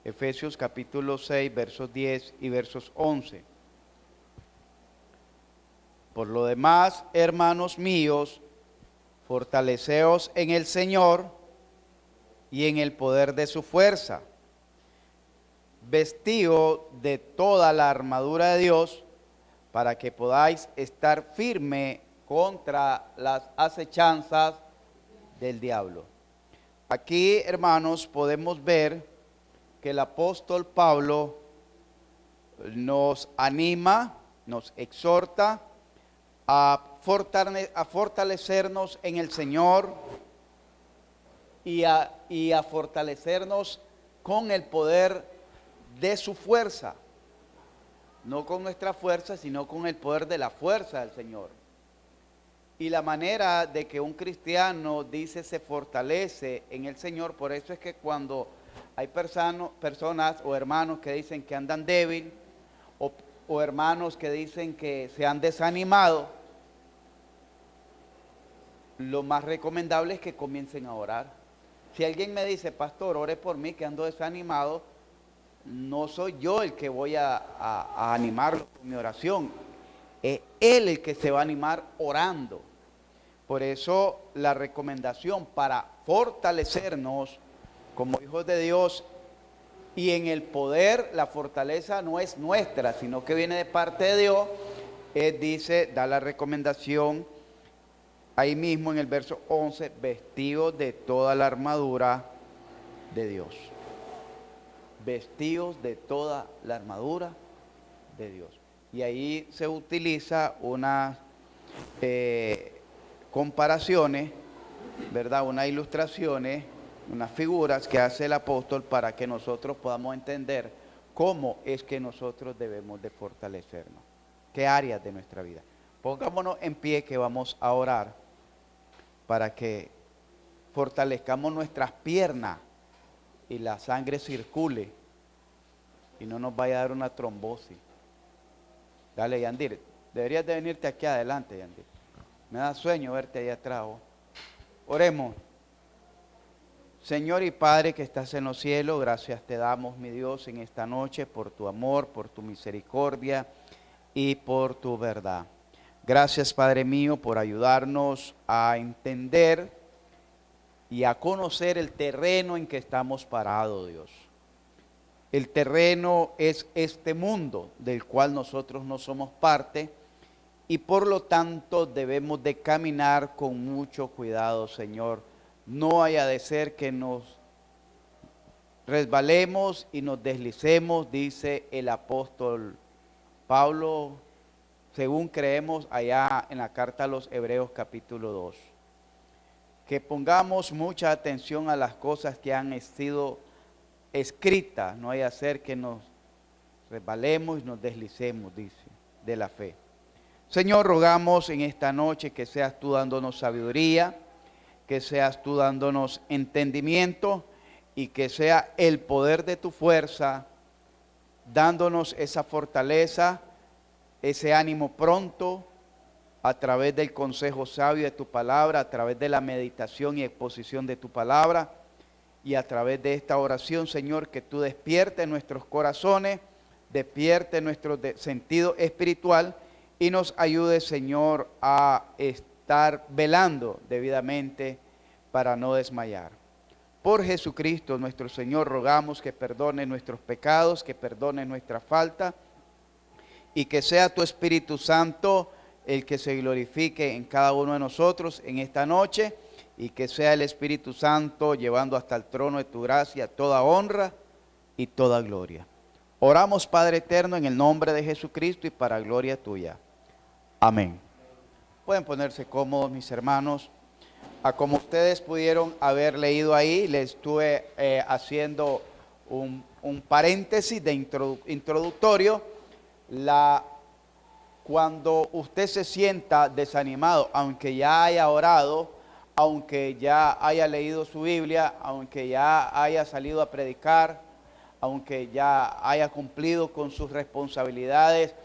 Efesios capítulo 6, versos 10 y versos 11. Por lo demás, hermanos míos, fortaleceos en el Señor y en el poder de su fuerza. Vestíos de toda la armadura de Dios para que podáis estar firme contra las acechanzas del diablo. Aquí, hermanos, podemos ver que el apóstol Pablo nos anima, nos exhorta a fortalecernos en el Señor y a fortalecernos con el poder de su fuerza. No con nuestra fuerza, sino con el poder de la fuerza del Señor. Y la manera de que un cristiano dice se fortalece en el Señor, por eso es que cuando hay personas o hermanos que dicen que andan débil, o hermanos que dicen que se han desanimado, lo más recomendable es que comiencen a orar. Si alguien me dice, pastor, ore por mí que ando desanimado, no soy yo el que voy a animarlo con mi oración. Es él el que se va a animar orando. Por eso la recomendación para fortalecernos como hijos de Dios y en el poder, la fortaleza no es nuestra, sino que viene de parte de Dios. Da la recomendación ahí mismo en el verso 11, vestidos de toda la armadura de Dios. Vestidos de toda la armadura de Dios. Y ahí se utiliza unas comparaciones, ¿verdad? Unas ilustraciones, unas figuras que hace el apóstol para que nosotros podamos entender cómo es que nosotros debemos de fortalecernos. ¿Qué áreas de nuestra vida? Pongámonos en pie que vamos a orar para que fortalezcamos nuestras piernas y la sangre circule y no nos vaya a dar una trombosis. Dale, Yandir, deberías de venirte aquí adelante, Yandir. Me da sueño verte ahí atrás. Oremos. Señor y Padre que estás en los cielos, gracias te damos, mi Dios, en esta noche por tu amor, por tu misericordia y por tu verdad. Gracias, Padre mío, por ayudarnos a entender y a conocer el terreno en que estamos parados, Dios. El terreno es este mundo del cual nosotros no somos parte y por lo tanto debemos de caminar con mucho cuidado, Señor. No haya de ser que nos resbalemos y nos deslicemos, dice el apóstol Pablo, según creemos allá en la carta a los Hebreos capítulo 2. Que pongamos mucha atención a las cosas que han sido escritas, no haya de ser que nos resbalemos y nos deslicemos, dice, de la fe. Señor, rogamos en esta noche que seas tú dándonos sabiduría, que seas tú dándonos entendimiento y que sea el poder de tu fuerza dándonos esa fortaleza, ese ánimo pronto a través del consejo sabio de tu palabra, a través de la meditación y exposición de tu palabra y a través de esta oración, Señor, que tú despiertes nuestros corazones, despiertes nuestro sentido espiritual y nos ayude, Señor, a estar velando debidamente para no desmayar. Por Jesucristo nuestro Señor rogamos que perdone nuestros pecados, que perdone nuestra falta y que sea tu Espíritu Santo el que se glorifique en cada uno de nosotros en esta noche y que sea el Espíritu Santo llevando hasta el trono de tu gracia toda honra y toda gloria. Oramos, Padre eterno, en el nombre de Jesucristo y para gloria tuya. Amén. Pueden ponerse cómodos, mis hermanos. Como ustedes pudieron haber leído ahí, les estuve haciendo un paréntesis de introductorio. Cuando usted se sienta desanimado, aunque ya haya orado, aunque ya haya leído su Biblia, aunque ya haya salido a predicar, aunque ya haya cumplido con sus responsabilidades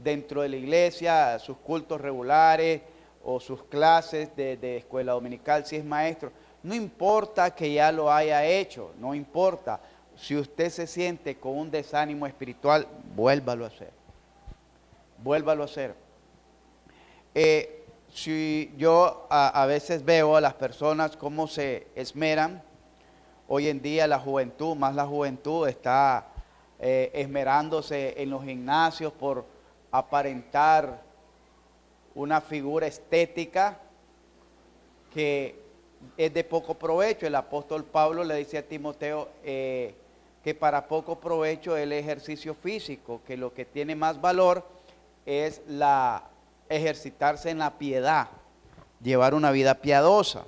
dentro de la iglesia, sus cultos regulares o sus clases de escuela dominical, si es maestro, no importa que ya lo haya hecho, no importa. si usted se siente con un desánimo espiritual, vuélvalo a hacer. Vuélvalo a hacer. Si yo a veces veo a las personas cómo se esmeran, hoy en día la juventud, más la juventud, está esmerándose en los gimnasios por aparentar una figura estética que es de poco provecho. El apóstol Pablo le dice a Timoteo que para poco provecho el ejercicio físico, que lo que tiene más valor es ejercitarse en la piedad, llevar una vida piadosa.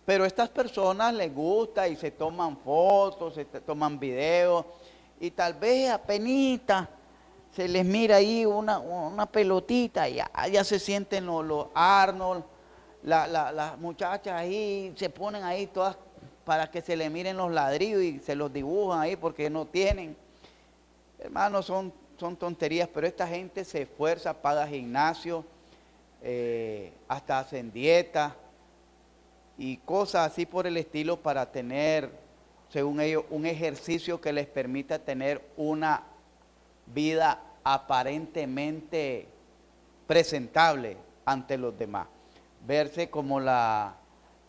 Pero a estas personas les gusta y se toman fotos, se toman videos, y tal vez apenita se les mira ahí una pelotita y ya se sienten los Arnold, las muchachas ahí se ponen ahí todas para que se les miren los ladrillos y se los dibujan ahí porque no tienen. Hermanos, son tonterías, pero esta gente se esfuerza, paga gimnasio, hasta hacen dieta y cosas así por el estilo para tener, según ellos, un ejercicio que les permita tener una vida aparentemente presentable ante los demás. Verse como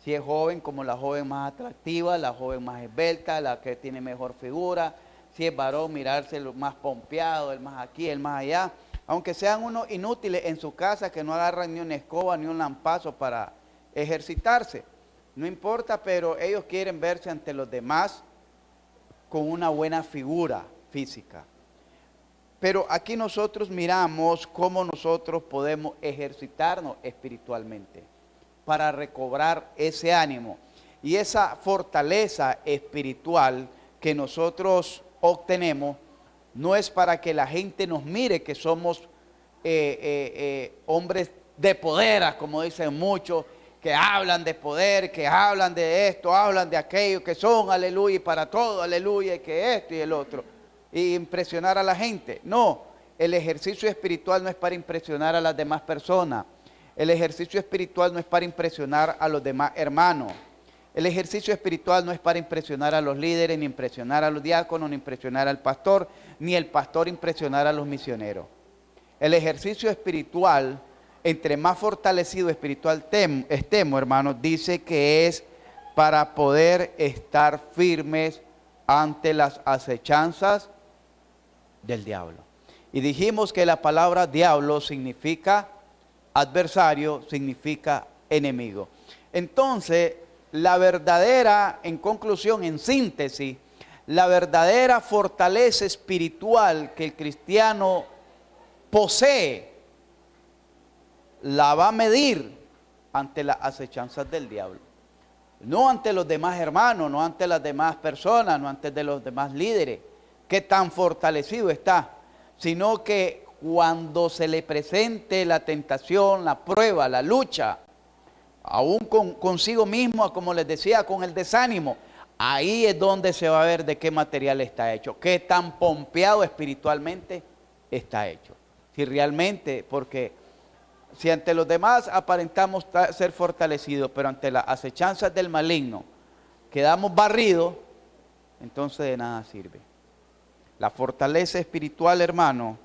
si es joven, como la joven más atractiva, la joven más esbelta, la que tiene mejor figura. Si es varón, mirarse lo más pompeado, el más aquí, el más allá. Aunque sean unos inútiles en su casa que no agarran ni una escoba ni un lampazo para ejercitarse. No importa, pero ellos quieren verse ante los demás con una buena figura física. Pero aquí nosotros miramos cómo nosotros podemos ejercitarnos espiritualmente para recobrar ese ánimo y esa fortaleza espiritual que nosotros obtenemos. No es para que la gente nos mire que somos hombres de poder, como dicen muchos, que hablan de poder, que hablan de esto, hablan de aquello, que son aleluya y para todo aleluya, y que esto y el otro, y impresionar a la gente. No, el ejercicio espiritual no es para impresionar a las demás personas. El ejercicio espiritual no es para impresionar a los demás hermanos. El ejercicio espiritual no es para impresionar a los líderes, ni impresionar a los diáconos, ni impresionar al pastor, ni el pastor impresionar a los misioneros. El ejercicio espiritual, entre más fortalecido espiritual estemos, hermanos, dice que es para poder estar firmes ante las acechanzas del diablo. Y dijimos que la palabra diablo significa adversario, significa enemigo. Entonces, la verdadera, en conclusión, en síntesis, la verdadera fortaleza espiritual que el cristiano posee, la va a medir ante las acechanzas del diablo. No ante los demás hermanos, no ante las demás personas, no ante de los demás líderes, que tan fortalecido está, sino que cuando se le presente la tentación, la prueba, la lucha, aún consigo mismo, como les decía, con el desánimo, ahí es donde se va a ver de qué material está hecho, qué tan pompeado espiritualmente está hecho. Si realmente, porque si ante los demás aparentamos ser fortalecidos, pero ante las acechanzas del maligno quedamos barridos, entonces de nada sirve. La fortaleza espiritual, hermano,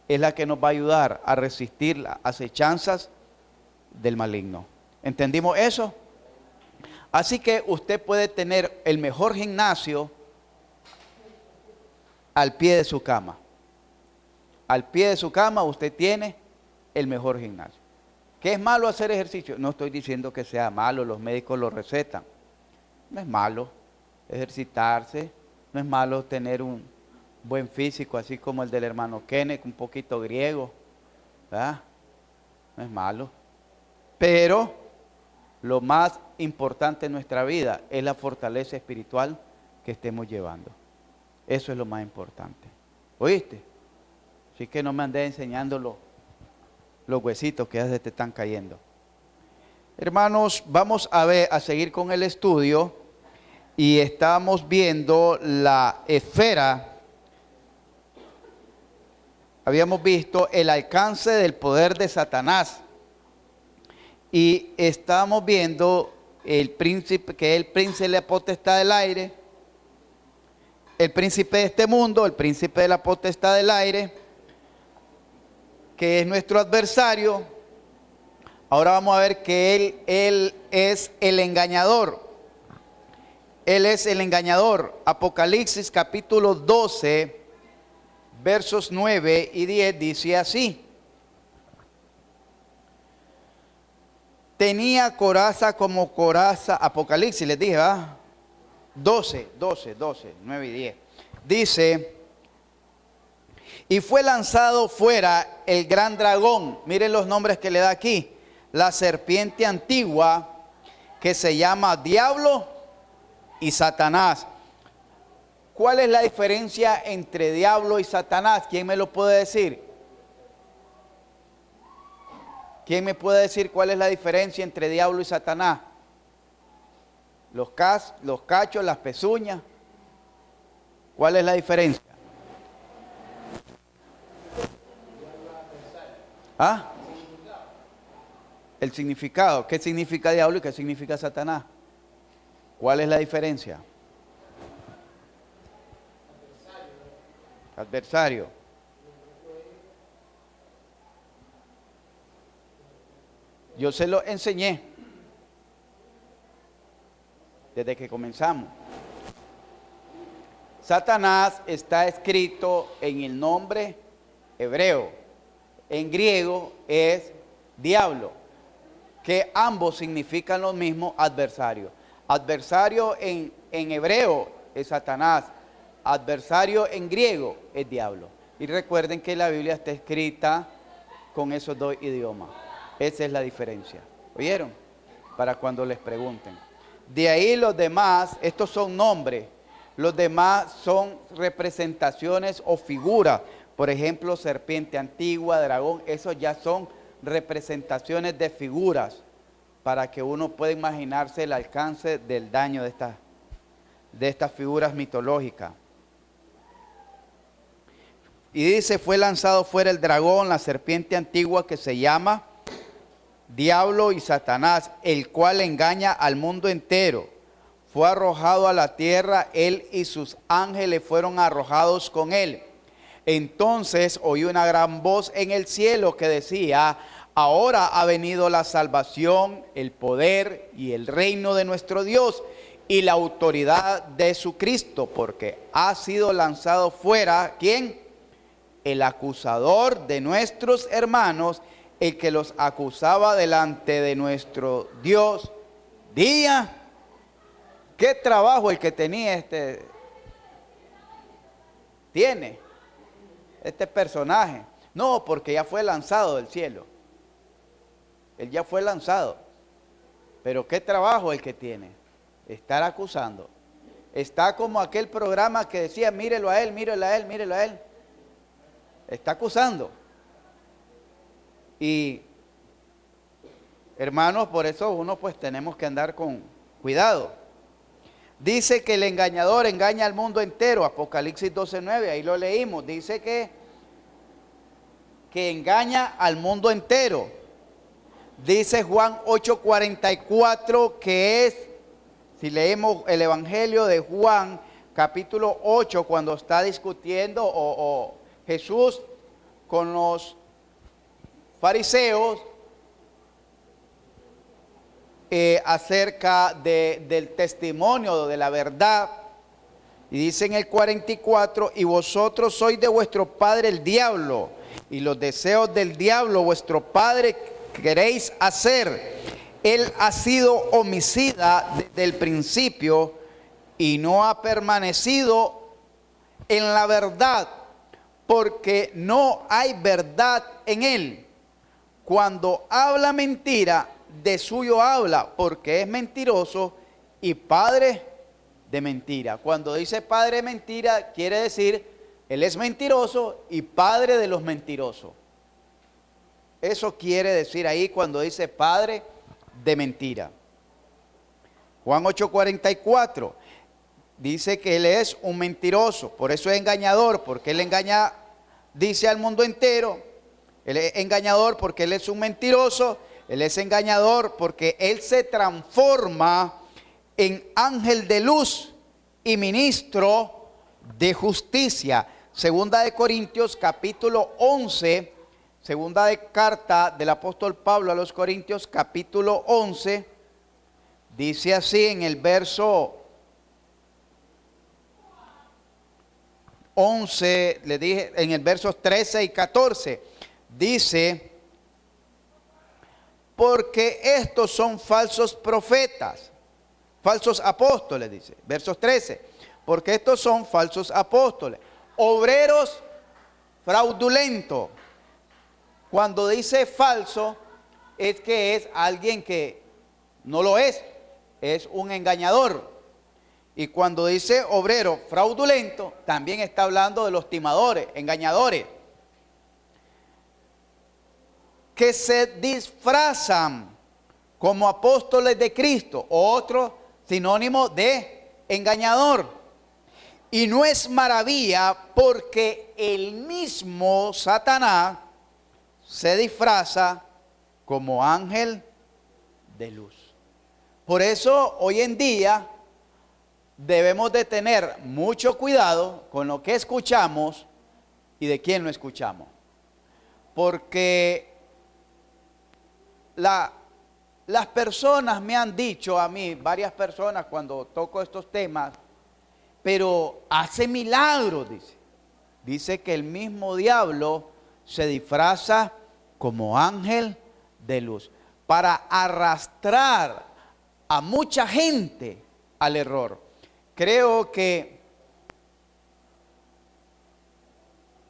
es la que nos va a ayudar a resistir las acechanzas del maligno. ¿Entendimos eso? Así que usted puede tener el mejor gimnasio al pie de su cama. Al pie de su cama usted tiene el mejor gimnasio. ¿Qué es malo hacer ejercicio? No estoy diciendo que sea malo, los médicos lo recetan. No es malo ejercitarse, no es malo tener un buen físico, así como el del hermano Kenneth, un poquito griego, ¿verdad? No es malo. Pero lo más importante en nuestra vida es la fortaleza espiritual que estemos llevando. Eso es lo más importante. ¿Oíste? Así que no me andé enseñando los huesitos que ya se te están cayendo. Hermanos, vamos a seguir con el estudio y estamos viendo la esfera. Habíamos visto el alcance del poder de Satanás y estamos viendo el príncipe, que es el príncipe de la potestad del aire, el príncipe de este mundo, el príncipe de la potestad del aire, que es nuestro adversario. Ahora vamos a ver que él es el engañador. Él es el engañador. Apocalipsis capítulo 12, versos 9 y 10 dice así: tenía coraza como coraza, Apocalipsis les dije, 12, 9 y 10. Dice: y fue lanzado fuera el gran dragón. Miren los nombres que le da aquí. La serpiente antigua, que se llama Diablo y Satanás. ¿Cuál es la diferencia entre Diablo y Satanás? ¿Quién me lo puede decir? ¿Quién me puede decir cuál es la diferencia entre Diablo y Satanás? Los cachos, las pezuñas. ¿Cuál es la diferencia? ¿Ah? El significado. ¿Qué significa diablo y qué significa Satanás? ¿Cuál es la diferencia? Adversario. Yo se lo enseñé desde que comenzamos. Satanás está escrito en el nombre hebreo. En griego es diablo, que ambos significan lo mismo, adversario. Adversario en hebreo es Satanás. Adversario en griego es diablo. Y recuerden que la Biblia está escrita con esos dos idiomas. Esa es la diferencia. ¿Oyeron? Para cuando les pregunten. De ahí los demás, estos son nombres. Los demás son representaciones o figuras. Por ejemplo, serpiente antigua, dragón. Esos ya son representaciones de figuras, para que uno pueda imaginarse el alcance del daño de estas figuras mitológicas. Y dice: fue lanzado fuera el dragón, la serpiente antigua, que se llama Diablo y Satanás, el cual engaña al mundo entero. Fue arrojado a la tierra, él y sus ángeles fueron arrojados con él. Entonces oí una gran voz en el cielo que decía: ahora ha venido la salvación, el poder y el reino de nuestro Dios y la autoridad de su Cristo, porque ha sido lanzado fuera, ¿quién? El acusador de nuestros hermanos, el que los acusaba delante de nuestro Dios día. ¿Qué trabajo el que tenía tiene este personaje? No, porque ya fue lanzado del cielo. Él ya fue lanzado. Pero ¿qué trabajo el que tiene? Estar acusando. Está como aquel programa que decía: mírelo a él, mírelo a él, mírelo a él. Está acusando. Y hermanos, por eso uno pues tenemos que andar con cuidado. Dice que el engañador engaña al mundo entero. Apocalipsis 12:9, ahí lo leímos. Dice que engaña al mundo entero. Dice Juan 8:44 que es, si leemos el Evangelio de Juan, capítulo 8, cuando está discutiendo o Jesús con los fariseos acerca del testimonio de la verdad. Y dice en el 44: y vosotros sois de vuestro padre el diablo, y los deseos del diablo vuestro padre queréis hacer. Él ha sido homicida desde el principio y no ha permanecido en la verdad, porque no hay verdad en él. Cuando habla mentira, de suyo habla, porque es mentiroso y padre de mentira. Cuando dice padre de mentira, quiere decir él es mentiroso y padre de los mentirosos. Eso quiere decir ahí cuando dice padre de mentira. Juan 8:44 dice que él es un mentiroso, por eso es engañador, porque él engaña, dice al mundo entero. Él es engañador porque él es un mentiroso. Él es engañador porque él se transforma en ángel de luz y ministro de justicia. Segunda de Corintios capítulo 11, segunda de carta del apóstol Pablo a los Corintios capítulo 11, dice así en el verso 11, le dije, en el versos 13 y 14, dice: porque estos son falsos profetas, falsos apóstoles, dice, versos 13, porque estos son falsos apóstoles, obreros fraudulentos. Cuando dice falso, es que es alguien que no lo es un engañador. Y cuando dice obrero fraudulento, también está hablando de los timadores, engañadores, que se disfrazan como apóstoles de Cristo, otro sinónimo de engañador. Y no es maravilla, porque el mismo Satanás se disfraza como ángel de luz. Por eso hoy en día debemos de tener mucho cuidado con lo que escuchamos y de quién lo escuchamos. Porque las personas me han dicho a mí, varias personas cuando toco estos temas, pero hace milagros, dice. Dice que el mismo diablo se disfraza como ángel de luz para arrastrar a mucha gente al error. Creo que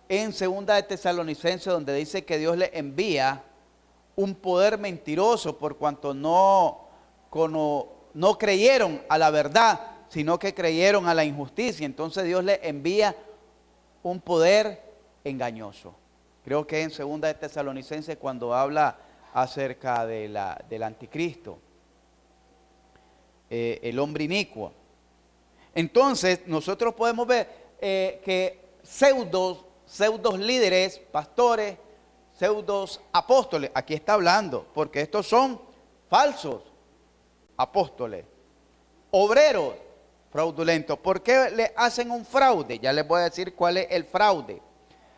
en segunda de Tesalonicenses, donde dice que Dios le envía un poder mentiroso por cuanto no creyeron a la verdad, sino que creyeron a la injusticia. Entonces Dios le envía un poder engañoso. Creo que en segunda de Tesalonicenses, cuando habla acerca del anticristo, el hombre inicuo. Entonces nosotros podemos ver que pseudos líderes, pastores, pseudos apóstoles, aquí está hablando, porque estos son falsos apóstoles, obreros fraudulentos. ¿Por qué le hacen un fraude? Ya les voy a decir cuál es el fraude.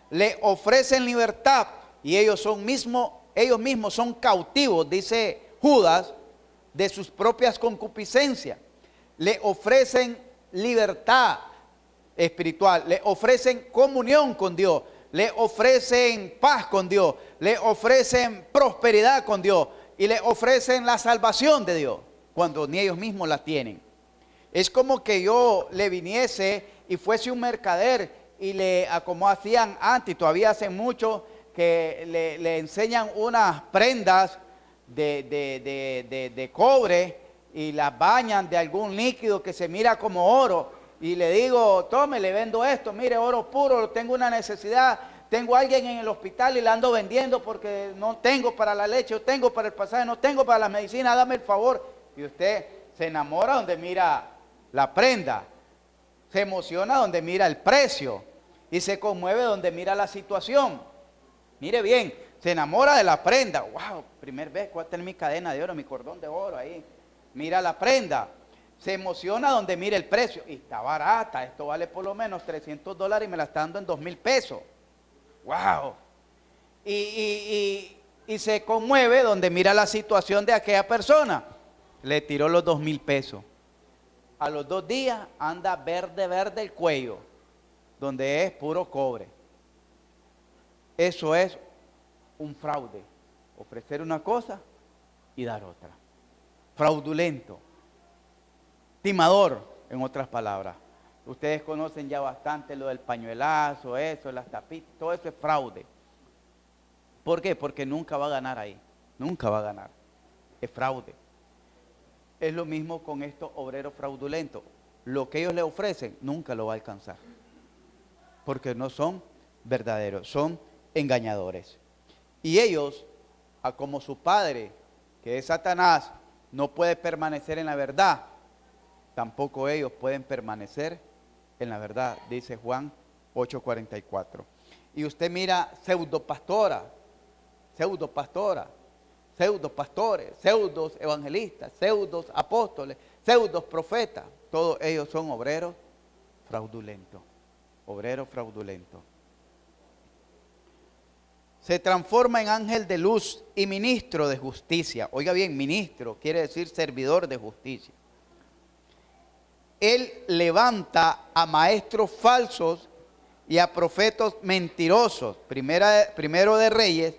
Le ofrecen libertad y ellos mismos son cautivos, dice Judas, de sus propias concupiscencias. Le ofrecen libertad espiritual, le ofrecen comunión con Dios, le ofrecen paz con Dios, le ofrecen prosperidad con Dios y le ofrecen la salvación de Dios cuando ni ellos mismos la tienen. Es como que yo le viniese y fuese un mercader y como hacían antes, todavía hacen mucho, que le enseñan unas prendas de cobre y las bañan de algún líquido que se mira como oro, y le digo: tome, le vendo esto, mire, oro puro, tengo una necesidad, tengo a alguien en el hospital y la ando vendiendo porque no tengo para la leche, no tengo para el pasaje, no tengo para las medicinas, dame el favor. Y usted se enamora donde mira la prenda, se emociona donde mira el precio y se conmueve donde mira la situación. Mire bien, se enamora de la prenda. Wow, primer vez que voy a tener mi cadena de oro, mi cordón de oro ahí. Mira la prenda. Se emociona donde mira el precio. Y está barata, esto vale por lo menos $300 y me la está dando en 2,000 pesos. Wow. Y se conmueve donde mira la situación de aquella persona. Le tiró los 2,000 pesos. A los 2 días anda verde el cuello, donde es puro cobre. Eso es un fraude. Ofrecer una cosa y dar otra. Fraudulento. Timador, en otras palabras. Ustedes conocen ya bastante lo del pañuelazo, eso, las tapitas, todo eso es fraude. ¿Por qué? Porque nunca va a ganar ahí. Nunca va a ganar. Es fraude. Es lo mismo con estos obreros fraudulentos. Lo que ellos le ofrecen nunca lo va a alcanzar. Porque no son verdaderos, son engañadores. Y ellos, como su padre, que es Satanás, no puede permanecer en la verdad, tampoco ellos pueden permanecer en la verdad, dice Juan 8:44. Y usted mira pseudopastores, pseudopastores, pseudos evangelistas, pseudos apóstoles, pseudos profetas, todos ellos son obreros fraudulentos. obrero fraudulento. Se transforma en ángel de luz y ministro de justicia. Oiga bien, ministro quiere decir servidor de justicia. Él levanta a maestros falsos y a profetas mentirosos. Primero de Reyes,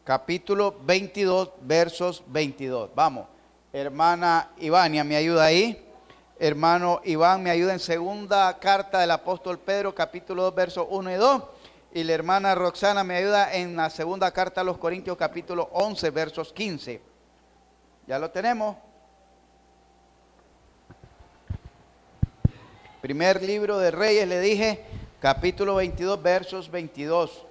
capítulo 22, versos 22. Vamos, hermana Ivania, ¿me ayuda ahí? Hermano Iván, ¿me ayuda en segunda carta del apóstol Pedro, capítulo 2, versos 1 y 2? Y la hermana Roxana me ayuda en la segunda carta a los Corintios, capítulo 11, versos 15. ¿Ya lo tenemos? Primer libro de Reyes, le dije, capítulo 22, versos 22.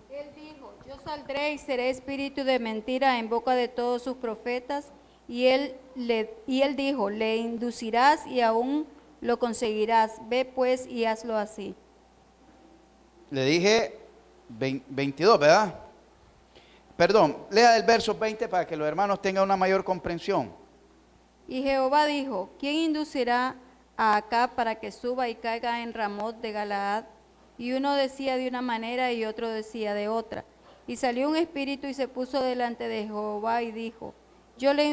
Él dijo, yo saldré y seré espíritu de mentira en boca de todos sus profetas. Y él dijo, le inducirás y aún lo conseguirás. Ve pues y hazlo así. Le dije 22, ¿verdad? Perdón, lea el verso 20 para que los hermanos tengan una mayor comprensión. Y Jehová dijo, ¿quién inducirá a Acab para que suba y caiga en Ramot de Galaad? Y uno decía de una manera y otro decía de otra. Y salió un espíritu y se puso delante de Jehová y dijo, yo le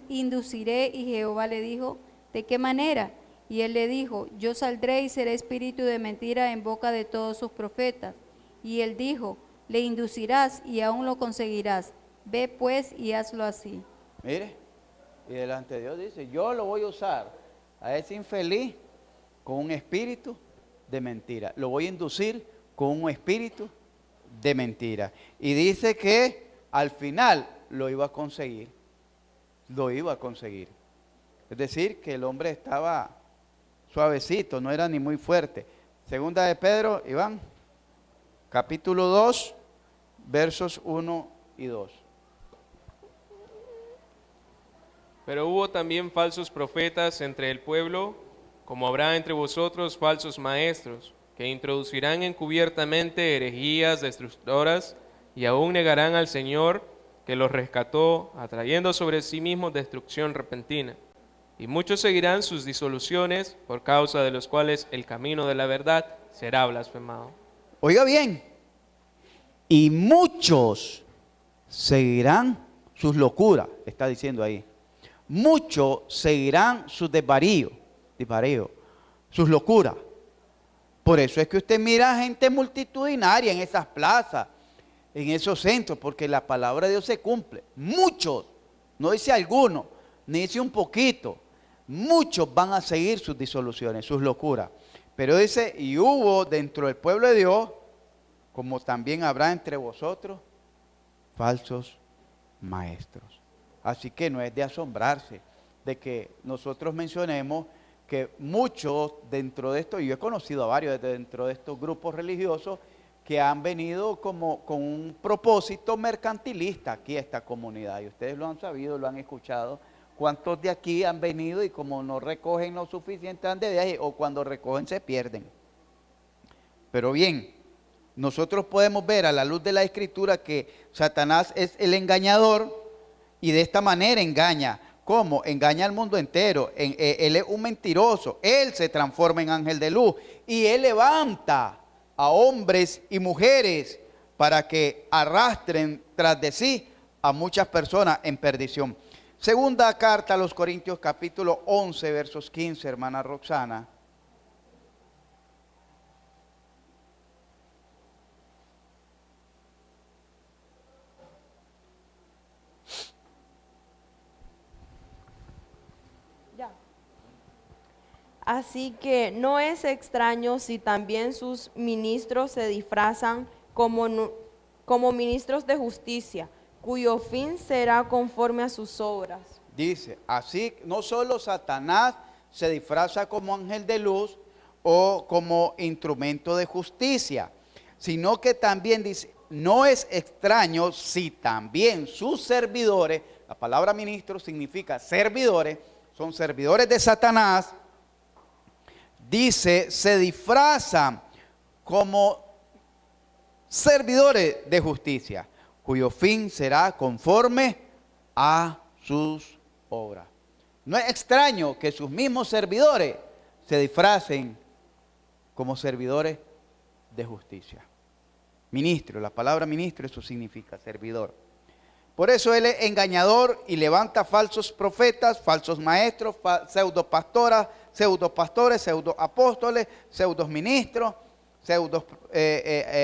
induciré. Y Jehová le dijo, ¿de qué manera? Y él le dijo, yo saldré y seré espíritu de mentira en boca de todos sus profetas. Y él dijo, le inducirás y aún lo conseguirás. Ve pues y hazlo así. Mire, y delante de Dios dice, yo lo voy a usar a ese infeliz con un espíritu de mentira. Lo voy a inducir con un espíritu de mentira. Y dice que al final lo iba a conseguir. Lo iba a conseguir. Es decir, que el hombre estaba suavecito, no era ni muy fuerte. Segunda de Pedro, Iván, capítulo 2, versos 1 y 2. Pero hubo también falsos profetas entre el pueblo, como habrá entre vosotros falsos maestros, que introducirán encubiertamente herejías destructoras y aún negarán al Señor que los rescató, atrayendo sobre sí mismos destrucción repentina. Y muchos seguirán sus disoluciones, por causa de los cuales el camino de la verdad será blasfemado. Oiga bien, y muchos seguirán sus locuras, está diciendo ahí. Muchos seguirán sus desvaríos, sus locuras. Por eso es que usted mira gente multitudinaria en esas plazas, en esos centros, porque la palabra de Dios se cumple. Muchos, no dice algunos, ni dice un poquito, muchos van a seguir sus disoluciones, sus locuras. Pero dice, y hubo dentro del pueblo de Dios, como también habrá entre vosotros, falsos maestros. Así que no es de asombrarse de que nosotros mencionemos que muchos dentro de esto, y yo he conocido a varios dentro de estos grupos religiosos, que han venido como con un propósito mercantilista aquí a esta comunidad. Y ustedes lo han sabido, lo han escuchado. ¿Cuántos de aquí han venido y como no recogen lo suficiente van de viaje o cuando recogen se pierden? Pero bien, nosotros podemos ver a la luz de la Escritura que Satanás es el engañador y de esta manera engaña. ¿Cómo? Engaña al mundo entero. Él es un mentiroso. Él se transforma en ángel de luz y él levanta a hombres y mujeres para que arrastren tras de sí a muchas personas en perdición. Segunda carta a los Corintios, capítulo 11, versos 15, hermana Roxana. Así que no es extraño si también sus ministros se disfrazan como ministros de justicia, cuyo fin será conforme a sus obras. Dice, así no solo Satanás se disfraza como ángel de luz o como instrumento de justicia, sino que también dice, no es extraño si también sus servidores, la palabra ministro significa servidores, son servidores de Satanás, dice, se disfrazan como servidores de justicia, cuyo fin será conforme a sus obras. No es extraño que sus mismos servidores se disfracen como servidores de justicia. Ministro, la palabra ministro, eso significa servidor. Por eso él es engañador y levanta falsos profetas, falsos maestros, pseudo pastores, pseudo apóstoles, pseudos ministros, pseudos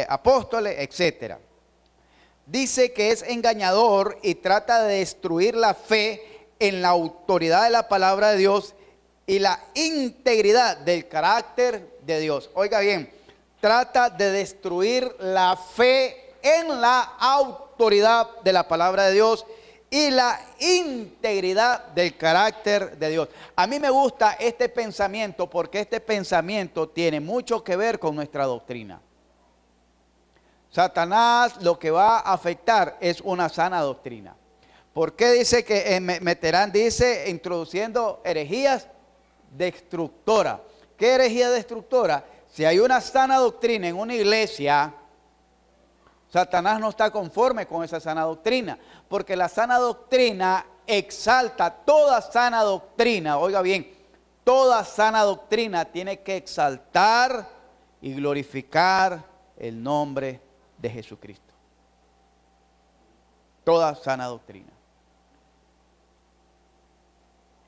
apóstoles, etc. Dice que es engañador y trata de destruir la fe en la autoridad de la palabra de Dios y la integridad del carácter de Dios. Oiga bien, trata de destruir la fe en la autoridad de la palabra de Dios y la integridad del carácter de Dios. A mí me gusta este pensamiento porque este pensamiento tiene mucho que ver con nuestra doctrina. Satanás lo que va a afectar es una sana doctrina. ¿Por qué dice que meterán, dice, introduciendo herejías destructoras? ¿Qué herejía destructora? Si hay una sana doctrina en una iglesia, Satanás no está conforme con esa sana doctrina, porque la sana doctrina exalta, toda sana doctrina, oiga bien, toda sana doctrina tiene que exaltar y glorificar el nombre de Jesucristo. Toda sana doctrina.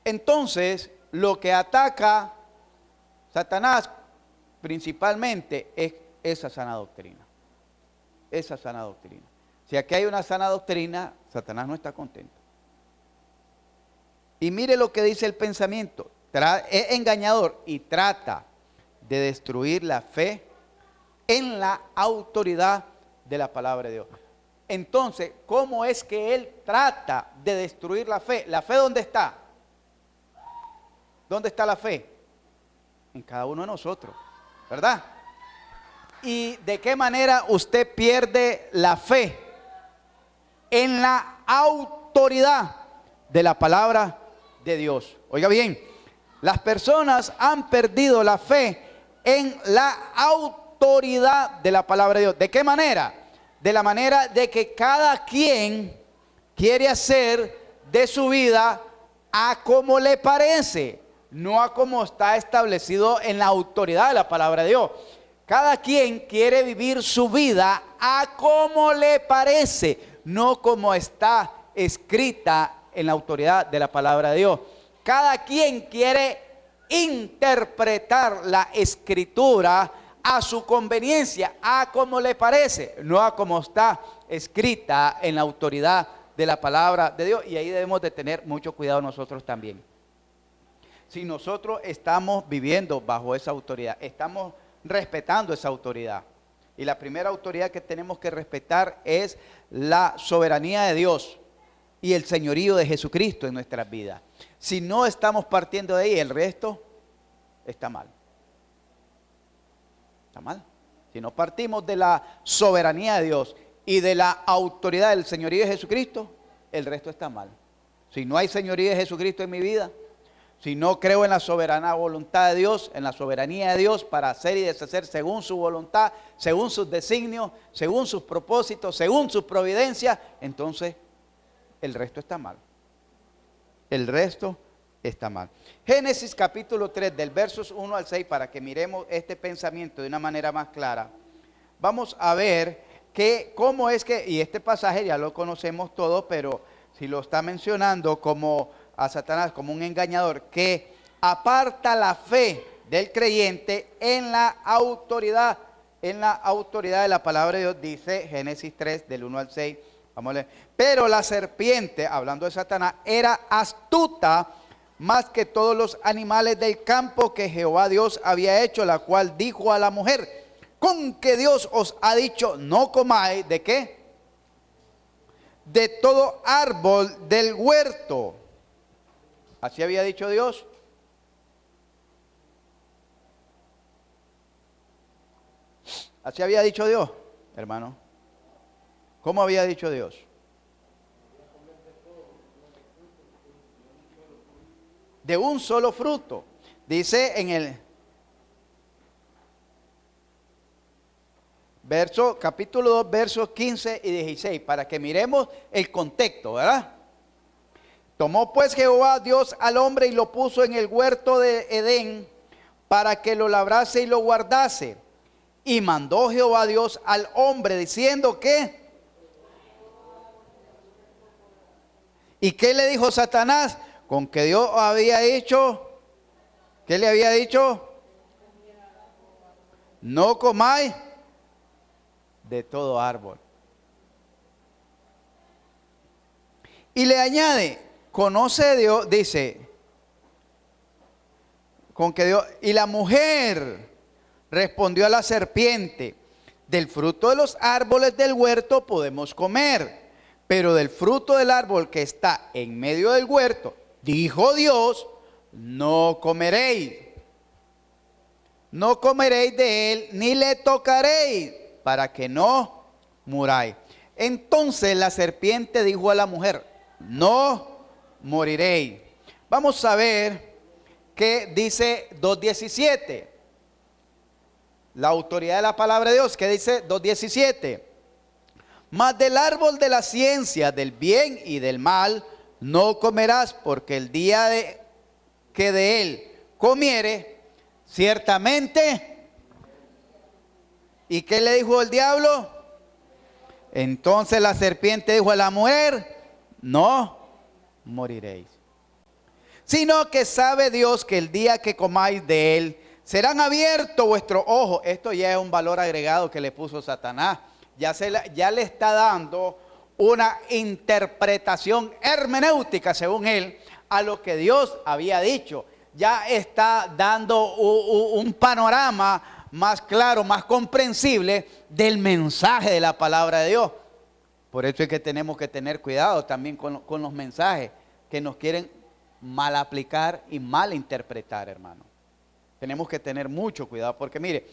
Entonces, lo que ataca Satanás principalmente es esa sana doctrina. Esa sana doctrina. Si aquí hay una sana doctrina, Satanás no está contento. Y mire lo que dice el pensamiento. Es engañador y trata de destruir la fe en la autoridad de la palabra de Dios. Entonces, ¿cómo es que él trata de destruir la fe? ¿La fe dónde está? ¿Dónde está la fe? En cada uno de nosotros, ¿verdad? ¿Y de qué manera usted pierde la fe? En la autoridad de la palabra de Dios. Oiga bien, las personas han perdido la fe en la autoridad de la palabra de Dios. ¿De qué manera? De la manera de que cada quien quiere hacer de su vida a como le parece, no a como está establecido en la autoridad de la palabra de Dios. Cada quien quiere vivir su vida a como le parece, no como está escrita en la autoridad de la palabra de Dios. Cada quien quiere interpretar la escritura a su conveniencia, a como le parece, no a como está escrita en la autoridad de la palabra de Dios. Y ahí debemos de tener mucho cuidado nosotros también. Si nosotros estamos viviendo bajo esa autoridad, estamos respetando esa autoridad. Y la primera autoridad que tenemos que respetar es la soberanía de Dios y el señorío de Jesucristo en nuestras vidas. Si no estamos partiendo de ahí, el resto está mal. Está mal. Si no partimos de la soberanía de Dios y de la autoridad del señorío de Jesucristo, el resto está mal. Si no hay señorío de Jesucristo en mi vida, si no creo en la soberana voluntad de Dios, en la soberanía de Dios para hacer y deshacer según su voluntad, según sus designios, según sus propósitos, según su providencia, entonces el resto está mal. El resto está mal. Génesis capítulo 3, del versos 1 al 6, para que miremos este pensamiento de una manera más clara. Vamos a ver que cómo es que, y este pasaje ya lo conocemos todos, pero si lo está mencionando como a Satanás como un engañador que aparta la fe del creyente en la autoridad de la palabra de Dios, dice Génesis 3 del 1 al 6. Vamos a leer. Pero la serpiente, hablando de Satanás, era astuta más que todos los animales del campo que Jehová Dios había hecho, la cual dijo a la mujer: con que Dios os ha dicho, no comáis, ¿de qué? De todo árbol del huerto. ¿Así había dicho Dios? ¿Así había dicho Dios, hermano? ¿Cómo había dicho Dios? De un solo fruto. Dice capítulo 2, versos 15 y 16, para que miremos el contexto, ¿verdad? Tomó pues Jehová Dios al hombre y lo puso en el huerto de Edén para que lo labrase y lo guardase. Y mandó Jehová Dios al hombre diciendo que... ¿Y qué le dijo Satanás? Con que Dios había hecho... ¿Qué le había dicho? No comáis de todo árbol. Y le añade, conoce Dios, dice, con que Dios, y la mujer respondió a la serpiente, del fruto de los árboles del huerto podemos comer, pero del fruto del árbol que está en medio del huerto, dijo Dios, no comeréis. No comeréis de él, ni le tocaréis, para que no muráis. Entonces la serpiente dijo a la mujer, no moriréis. Vamos a ver qué dice 2:17. La autoridad de la palabra de Dios, ¿qué dice 2:17? Mas del árbol de la ciencia, del bien y del mal, no comerás, porque el día que de él comiere, ciertamente. ¿Y qué le dijo el diablo? Entonces la serpiente dijo a la mujer, no moriréis, sino que sabe Dios que el día que comáis de él, serán abiertos vuestros ojos. Esto ya es un valor agregado que le puso Satanás. Ya le está dando una interpretación hermenéutica, según él, a lo que Dios había dicho. Ya está dando un panorama más claro, más comprensible del mensaje de la palabra de Dios. Por eso es que tenemos que tener cuidado también con los mensajes que nos quieren mal aplicar y mal interpretar, hermano. Tenemos que tener mucho cuidado porque mire,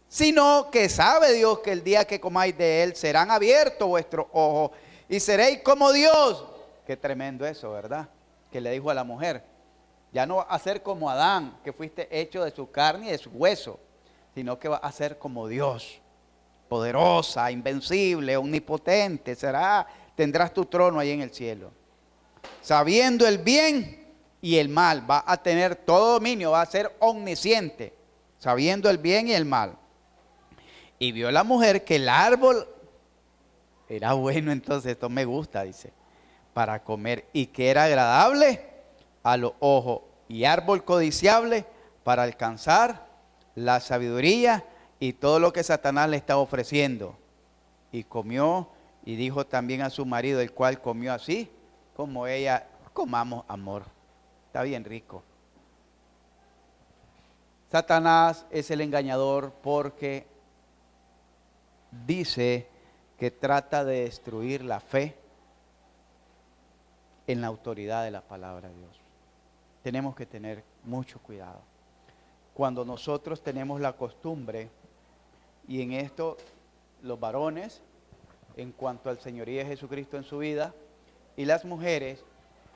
sino que sabe Dios que el día que comáis de él serán abiertos vuestros ojos y seréis como Dios. Qué tremendo eso, ¿verdad? Que le dijo a la mujer. Ya no va a ser como Adán, que fuiste hecho de su carne y de su hueso, sino que va a ser como Dios, poderosa, invencible, omnipotente, tendrás tu trono ahí en el cielo. Sabiendo el bien y el mal, va a tener todo dominio, va a ser omnisciente, sabiendo el bien y el mal. Y vio la mujer que el árbol era bueno, entonces esto me gusta, dice, para comer, y que era agradable a los ojos, y árbol codiciable para alcanzar la sabiduría, y todo lo que Satanás le estaba ofreciendo. Y comió, y dijo también a su marido, el cual comió así como ella, comamos, amor. Está bien rico. Satanás es el engañador porque dice que trata de destruir la fe en la autoridad de la palabra de Dios. Tenemos que tener mucho cuidado. Cuando nosotros tenemos la costumbre, y en esto los varones, en cuanto al señorío de Jesucristo en su vida, y las mujeres,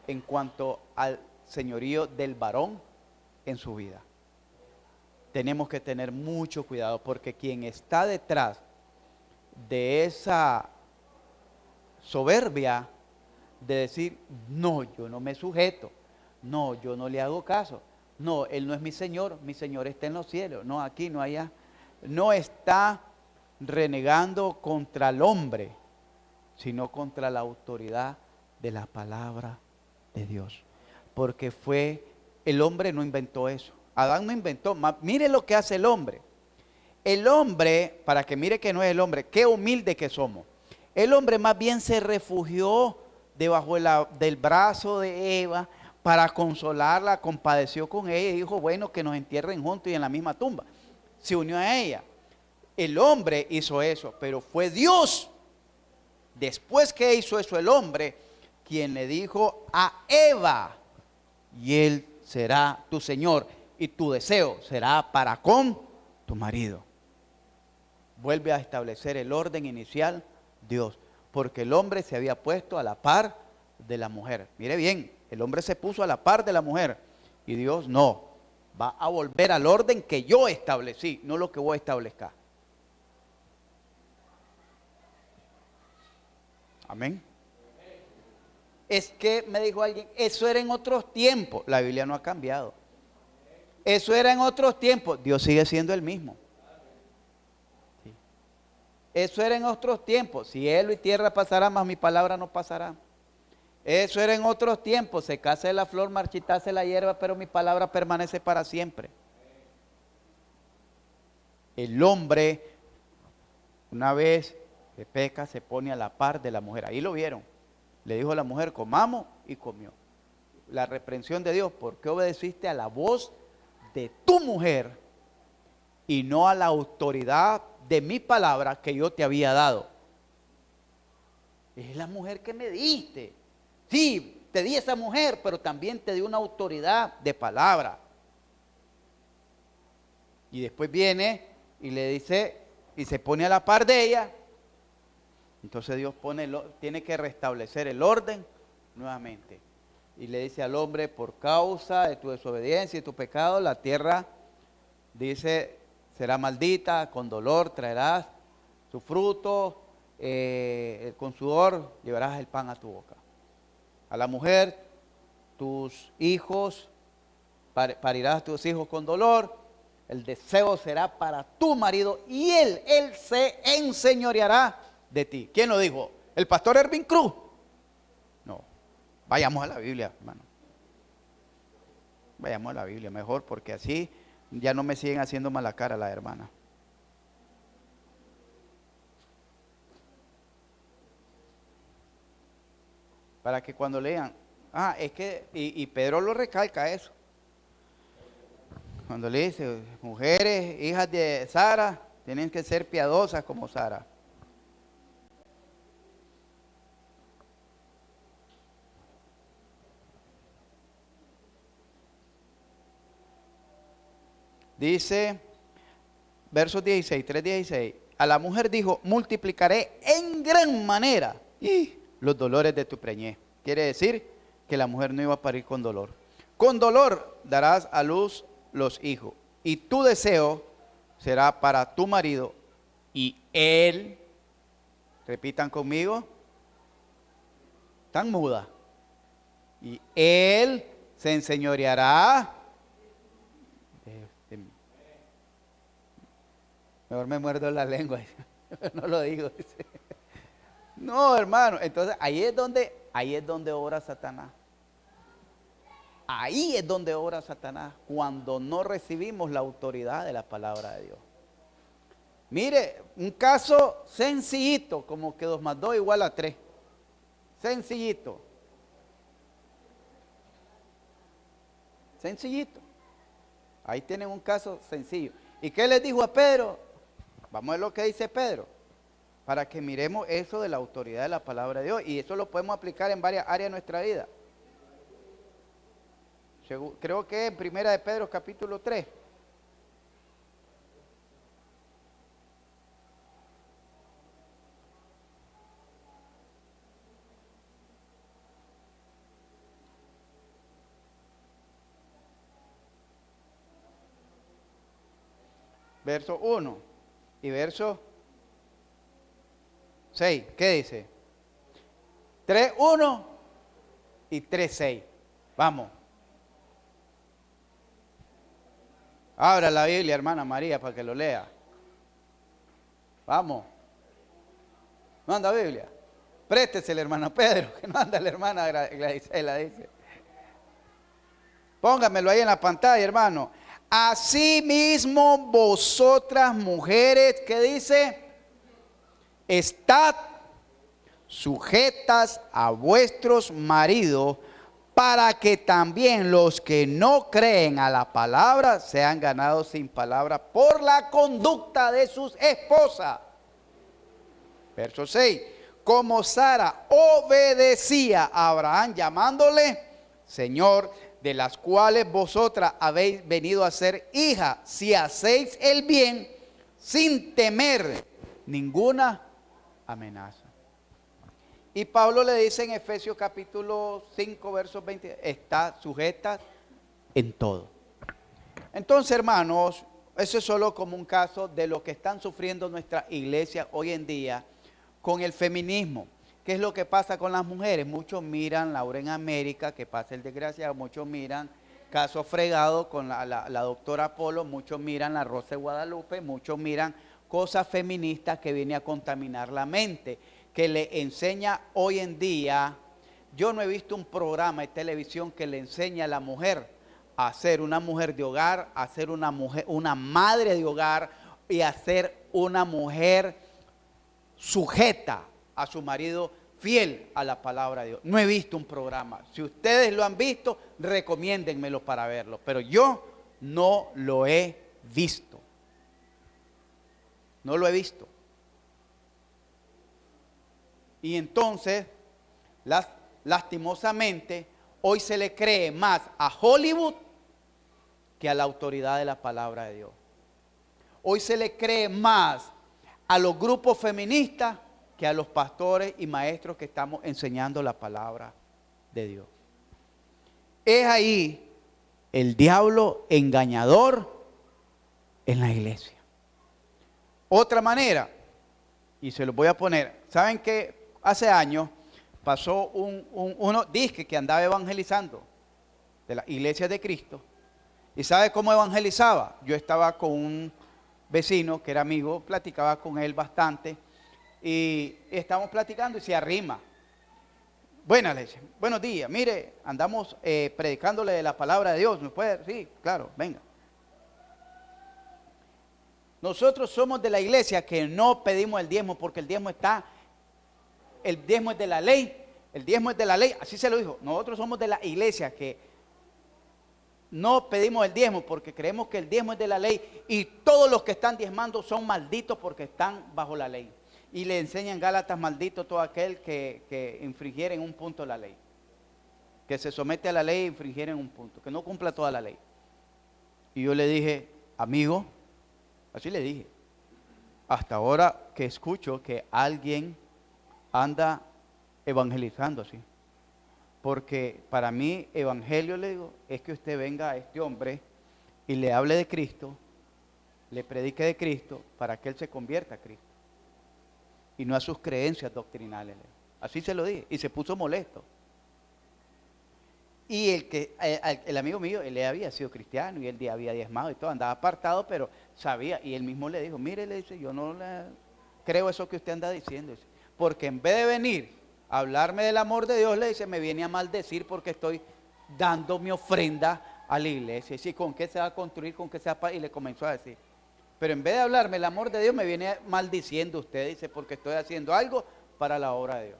en cuanto al señorío del varón en su vida. Tenemos que tener mucho cuidado porque quien está detrás de esa soberbia de decir, no, yo no me sujeto, no, yo no le hago caso, no, él no es mi Señor está en los cielos, no aquí, no allá, no está renegando contra el hombre, sino contra la autoridad de la palabra de Dios. Porque el hombre no inventó eso, Adán no inventó, mire lo que hace el hombre. El hombre, para que mire que no es el hombre, qué humilde que somos. El hombre más bien se refugió debajo del brazo de Eva para consolarla, compadeció con ella y dijo, bueno, que nos entierren juntos y en la misma tumba. Se unió a ella. El hombre hizo eso, pero fue Dios, después que hizo eso el hombre, quien le dijo a Eva, y él será tu Señor y tu deseo será para con tu marido. Vuelve a establecer el orden inicial Dios, porque el hombre se había puesto a la par de la mujer. Mire bien, el hombre se puso a la par de la mujer y Dios no, va a volver al orden que yo establecí, no lo que vos establezcas. Amén. Es que me dijo alguien, eso era en otros tiempos. La Biblia no ha cambiado. Eso era en otros tiempos. Dios sigue siendo el mismo. Sí. Eso era en otros tiempos. Cielo y tierra pasarán, mas mi palabra no pasará. Eso era en otros tiempos. Se case la flor, marchitase la hierba, pero mi palabra permanece para siempre. El hombre, una vez que peca, se pone a la par de la mujer. Ahí lo vieron. Le dijo a la mujer, comamos, y comió. La reprensión de Dios, ¿por qué obedeciste a la voz de tu mujer y no a la autoridad de mi palabra que yo te había dado? Es la mujer que me diste. Sí, te di esa mujer, pero también te di una autoridad de palabra. Y después viene y le dice, y se pone a la par de ella. Entonces Dios tiene que restablecer el orden nuevamente. Y le dice al hombre, por causa de tu desobediencia y tu pecado, la tierra, dice, será maldita, con dolor traerás su fruto, con sudor llevarás el pan a tu boca. A la mujer, tus hijos, parirás tus hijos con dolor, el deseo será para tu marido y él se enseñoreará de ti. ¿Quién lo dijo? ¿El pastor Ervin Cruz? No. Vayamos a la Biblia, hermano. Vayamos a la Biblia mejor, porque así ya no me siguen haciendo mala cara las hermanas. Para que cuando lean, es que, y Pedro lo recalca eso. Cuando le dice, mujeres, hijas de Sara, tienen que ser piadosas como Sara. Dice, versos 16, 3:16, a la mujer dijo, multiplicaré en gran manera los dolores de tu preñez. Quiere decir que la mujer no iba a parir con dolor. Con dolor darás a luz los hijos, y tu deseo será para tu marido, y él, repitan conmigo, tan muda, y él se enseñoreará. Mejor me muerdo la lengua, no lo digo. No, hermano, entonces ahí es donde obra Satanás. Ahí es donde obra Satanás, cuando no recibimos la autoridad de la palabra de Dios. Mire, un caso sencillito, como que 2 más 2 igual a 3. Sencillito. Sencillito. Ahí tienen un caso sencillo. ¿Y qué les dijo a Pedro? Vamos a ver lo que dice Pedro, para que miremos eso de la autoridad de la palabra de Dios. Y eso lo podemos aplicar en varias áreas de nuestra vida. Creo que en Primera de Pedro capítulo 3. Verso 1 y verso 6. ¿Qué dice? 3:1 y 3:6. Vamos. Abra la Biblia, hermana María, para que lo lea. Vamos. ¿No anda Biblia? Préstesela, hermano Pedro, que no anda la hermana Gladysela, dice. Póngamelo ahí en la pantalla, hermano. Asimismo vosotras mujeres, ¿qué dice? Estad sujetas a vuestros maridos, para que también los que no creen a la palabra sean ganados sin palabra por la conducta de sus esposas. Verso 6. Como Sara obedecía a Abraham llamándole Señor, de las cuales vosotras habéis venido a ser hija, si hacéis el bien sin temer ninguna amenaza. Y Pablo le dice en Efesios capítulo 5, versos 20, está sujeta en todo. Entonces, hermanos, eso es solo como un caso de lo que están sufriendo nuestra iglesia hoy en día con el feminismo. ¿Qué es lo que pasa con las mujeres? Muchos miran Laura en América, que pasa el desgraciado, muchos miran Caso Fregado con la doctora Polo, muchos miran La Rosa de Guadalupe, muchos miran cosas feministas que vienen a contaminar la mente, que le enseña hoy en día. Yo no he visto un programa de televisión que le enseñe a la mujer a ser una mujer de hogar, a ser una mujer, una madre de hogar y a ser una mujer sujeta a su marido, fiel a la palabra de Dios. No he visto un programa. Si ustedes lo han visto, recomiéndenmelo para verlo. Pero yo no lo he visto. No lo he visto. Y entonces, lastimosamente, hoy se le cree más a Hollywood que a la autoridad de la palabra de Dios. Hoy se le cree más a los grupos feministas que a los pastores y maestros que estamos enseñando la palabra de Dios. Es ahí el diablo engañador en la iglesia. Otra manera, y se lo voy a poner, ¿saben que hace años pasó uno disque que andaba evangelizando de la iglesia de Cristo? ¿Y sabe cómo evangelizaba? Yo estaba con un vecino que era amigo, platicaba con él bastante y estábamos platicando y se arrima. Buenos días, mire, andamos predicándole de la palabra de Dios. ¿Me puede? Sí, claro, venga. Nosotros somos de la iglesia que no pedimos el diezmo porque el diezmo es de la ley, el diezmo es de la ley, así se lo dijo. Nosotros somos de la iglesia que no pedimos el diezmo porque creemos que el diezmo es de la ley y todos los que están diezmando son malditos porque están bajo la ley. Y le enseñan Gálatas, maldito todo aquel que infringiera en un punto la ley. Que se somete a la ley e infringiera en un punto, que no cumpla toda la ley. Y yo le dije, amigo, así le dije, hasta ahora que escucho que alguien anda evangelizando así. Porque para mí, evangelio, le digo, es que usted venga a este hombre y le hable de Cristo, le predique de Cristo, para que él se convierta a Cristo. Y no a sus creencias doctrinales. Así se lo dije, y se puso molesto. Y el amigo mío, él había sido cristiano, y él había diezmado y todo, andaba apartado, pero sabía, y él mismo le dijo, mire, le dice, yo no creo eso que usted anda diciendo, dice, porque en vez de venir hablarme del amor de Dios, le dice, me viene a maldecir porque estoy dando mi ofrenda a la iglesia. Y si, ¿con qué se va a construir? ¿Con qué se va a...? Y le comenzó a decir. Pero en vez de hablarme del amor de Dios, me viene maldiciendo usted, dice, porque estoy haciendo algo para la obra de Dios.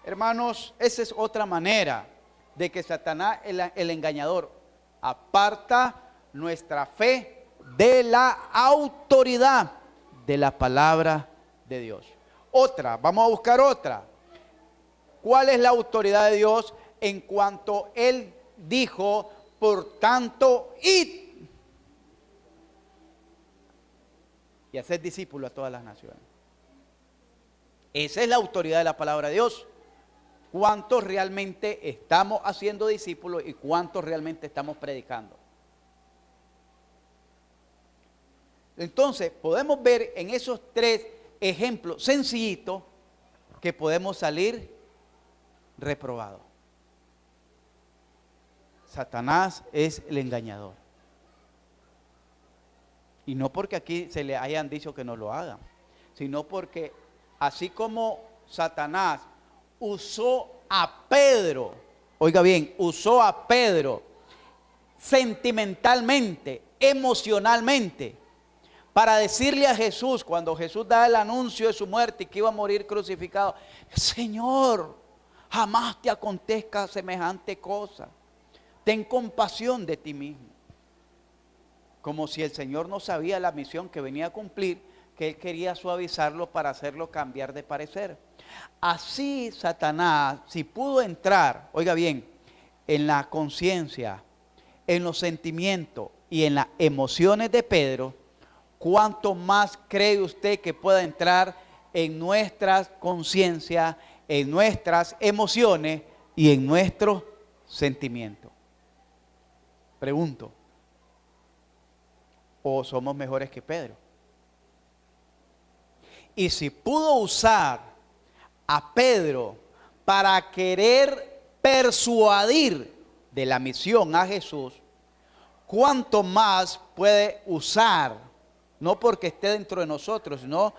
Hermanos, esa es otra manera de que Satanás, el engañador, aparta nuestra fe de la autoridad de la palabra de Dios. Otra, vamos a buscar otra. ¿Cuál es la autoridad de Dios en cuanto Él dijo, por tanto, id y hacer discípulos a todas las naciones? Esa es la autoridad de la palabra de Dios. ¿Cuántos realmente estamos haciendo discípulos y cuántos realmente estamos predicando? Entonces, podemos ver en esos tres ejemplos sencillitos que podemos salir reprobados. Satanás es el engañador. Y no porque aquí se le hayan dicho que no lo hagan, sino porque así como Satanás usó a Pedro, oiga bien, usó a Pedro sentimentalmente, emocionalmente, para decirle a Jesús, cuando Jesús da el anuncio de su muerte y que iba a morir crucificado, Señor, jamás te acontezca semejante cosa, ten compasión de ti mismo. Como si el Señor no sabía la misión que venía a cumplir, que Él quería suavizarlo para hacerlo cambiar de parecer. Así Satanás, si pudo entrar, oiga bien, en la conciencia, en los sentimientos y en las emociones de Pedro, ¿cuánto más cree usted que pueda entrar en nuestras conciencias, en nuestras emociones y en nuestros sentimientos? Pregunto, ¿o somos mejores que Pedro? Y si pudo usar a Pedro para querer persuadir de la misión a Jesús, cuánto más puede usar, no porque esté dentro de nosotros, sino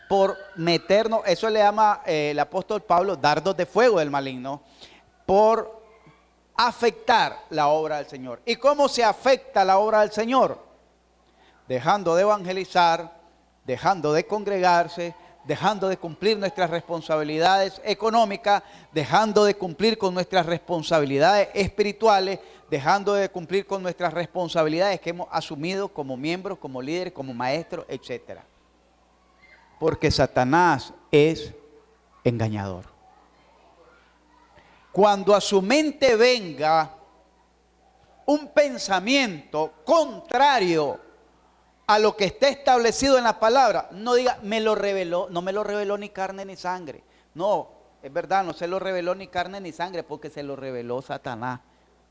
por meternos, eso le llama el apóstol Pablo dardos de fuego del maligno, por afectar la obra del Señor. ¿Y cómo se afecta la obra del Señor? Dejando de evangelizar, dejando de congregarse, dejando de cumplir nuestras responsabilidades económicas, dejando de cumplir con nuestras responsabilidades espirituales, dejando de cumplir con nuestras responsabilidades que hemos asumido como miembros, como líderes, como maestros, etc. Porque Satanás es engañador. Cuando a su mente venga un pensamiento contrario a lo que está establecido en la palabra, no diga, me lo reveló, no me lo reveló ni carne ni sangre. No, es verdad, no se lo reveló ni carne ni sangre, porque se lo reveló Satanás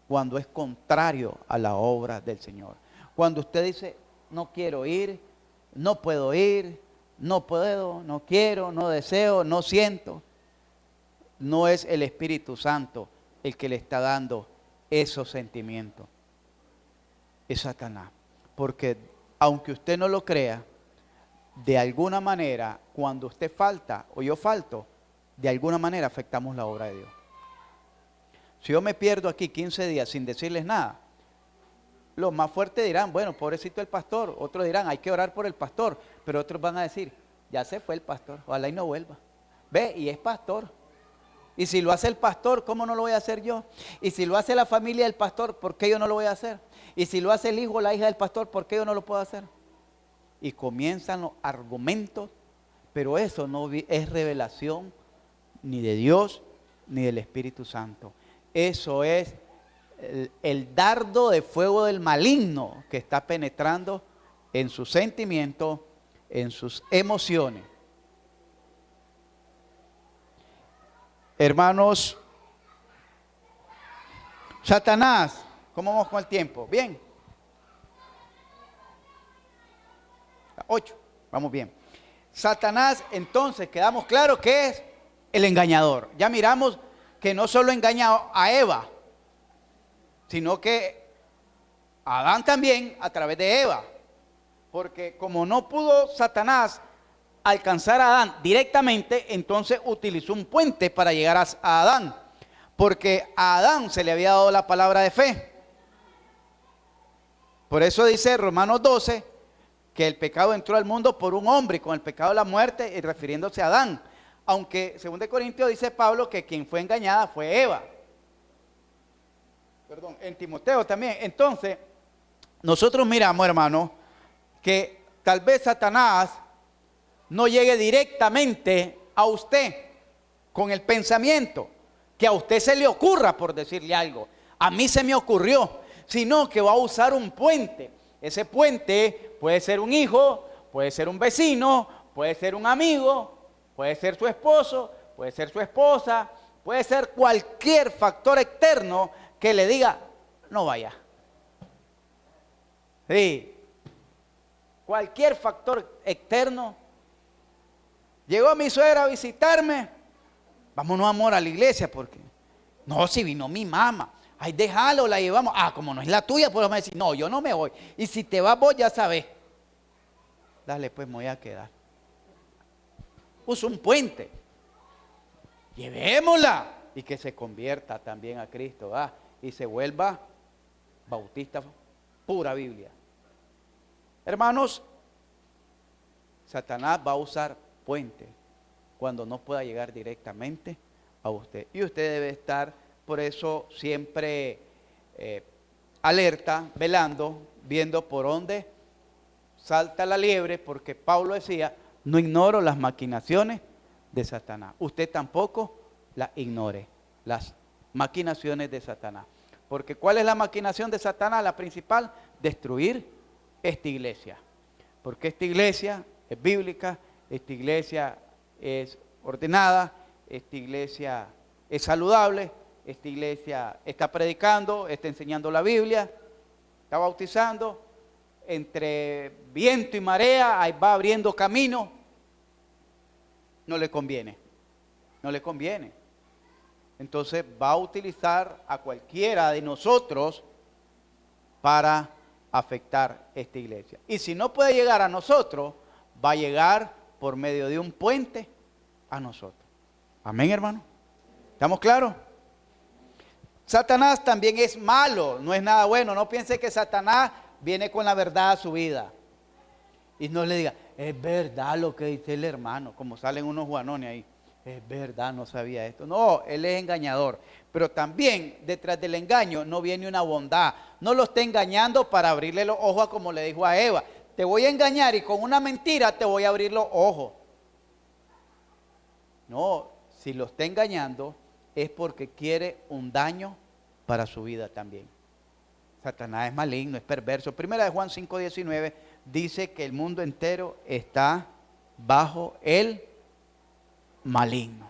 cuando es contrario a la obra del Señor. Cuando usted dice, no quiero ir, no puedo ir, no puedo, no quiero, no deseo, no siento, no es el Espíritu Santo el que le está dando esos sentimientos, es Satanás. Porque aunque usted no lo crea, de alguna manera, cuando usted falta o yo falto, de alguna manera afectamos la obra de Dios. Si yo me pierdo aquí 15 días sin decirles nada, los más fuertes dirán, bueno, pobrecito el pastor. Otros dirán, hay que orar por el pastor. Pero otros van a decir, ya se fue el pastor, ojalá y no vuelva. Ve, y es pastor. Y si lo hace el pastor, ¿cómo no lo voy a hacer yo? Y si lo hace la familia del pastor, ¿por qué yo no lo voy a hacer? Y si lo hace el hijo o la hija del pastor, ¿por qué yo no lo puedo hacer? Y comienzan los argumentos, pero eso no es revelación ni de Dios ni del Espíritu Santo. Eso es el dardo de fuego del maligno que está penetrando en sus sentimientos, en sus emociones. Hermanos, Satanás, ¿cómo vamos con el tiempo? ¿Bien? 8, vamos bien. Satanás, entonces, quedamos claros que es el engañador. Ya miramos que no solo engaña a Eva, sino que a Adán también a través de Eva. Porque como no pudo Satanás alcanzar a Adán directamente, entonces utilizó un puente para llegar a Adán. Porque a Adán se le había dado la palabra de fe. Por eso dice Romanos 12, que el pecado entró al mundo por un hombre, y con el pecado la muerte, y refiriéndose a Adán. Aunque, según de Corintios, dice Pablo que quien fue engañada fue Eva. Perdón, en Timoteo también. Entonces, nosotros miramos, hermano, que tal vez Satanás no llegue directamente a usted con el pensamiento, que a usted se le ocurra por decirle algo. A mí se me ocurrió, sino que va a usar un puente. Ese puente puede ser un hijo, puede ser un vecino, puede ser un amigo, puede ser su esposo, puede ser su esposa, puede ser cualquier factor externo que le diga, no vaya. Sí. Cualquier factor externo. Llegó mi suegra a visitarme, vámonos, amor, a la iglesia, porque no, si vino mi mamá, ay, déjalo, la llevamos. Ah, como no es la tuya, pues vamos a decir, no, yo no me voy. Y si te vas vos, ya sabes. Dale, pues me voy a quedar. Usa un puente. Llevémosla. Y que se convierta también a Cristo, ¿va? Y se vuelva bautista, pura Biblia. Hermanos, Satanás va a usar puente cuando no pueda llegar directamente a usted. Y usted debe estar, por eso, siempre alerta, velando, viendo por dónde salta la liebre, porque Pablo decía, no ignoro las maquinaciones de Satanás. Usted tampoco las ignore, las maquinaciones de Satanás. Porque ¿cuál es la maquinación de Satanás? La principal, destruir esta iglesia. Porque esta iglesia es bíblica, esta iglesia es ordenada, esta iglesia es saludable, esta iglesia está predicando, está enseñando la Biblia, está bautizando, entre viento y marea, ahí va abriendo camino. No le conviene. no le conviene. Entonces va a utilizar a cualquiera de nosotros para afectar esta iglesia. Y si no puede llegar a nosotros, va a llegar por medio de un puente a nosotros. Amén, hermano. ¿Estamos claros? Satanás también es malo, no es nada bueno. No piense que Satanás viene con la verdad a su vida. Y no le diga, es verdad lo que dice el hermano, como salen unos juanones ahí. Es verdad, no sabía esto. No, él es engañador. Pero también detrás del engaño no viene una bondad. No lo está engañando para abrirle los ojos, como le dijo a Eva. Te voy a engañar y con una mentira te voy a abrir los ojos. No, si lo está engañando es porque quiere un daño para su vida también. Satanás es maligno, es perverso. Primera de Juan 5:19 dice que el mundo entero está bajo el maligno.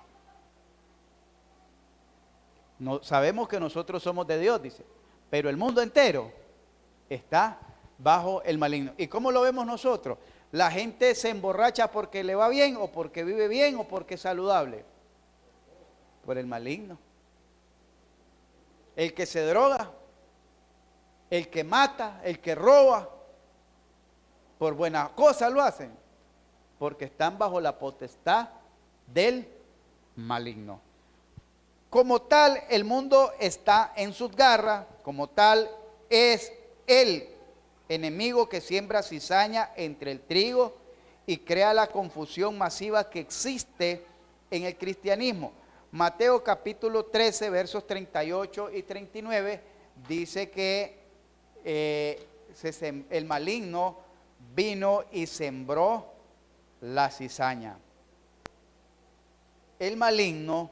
No, sabemos que nosotros somos de Dios, dice, pero el mundo entero está bajo el maligno. ¿Y cómo lo vemos nosotros? La gente se emborracha porque le va bien, o porque vive bien, o porque es saludable. Por el maligno. El que se droga, el que mata, el que roba, por buenas cosas lo hacen, porque están bajo la potestad del maligno. Como tal, el mundo está en sus garras, como tal es el enemigo que siembra cizaña entre el trigo y crea la confusión masiva que existe en el cristianismo. Mateo capítulo 13, versos 38 y 39, dice que el maligno vino y sembró la cizaña. El maligno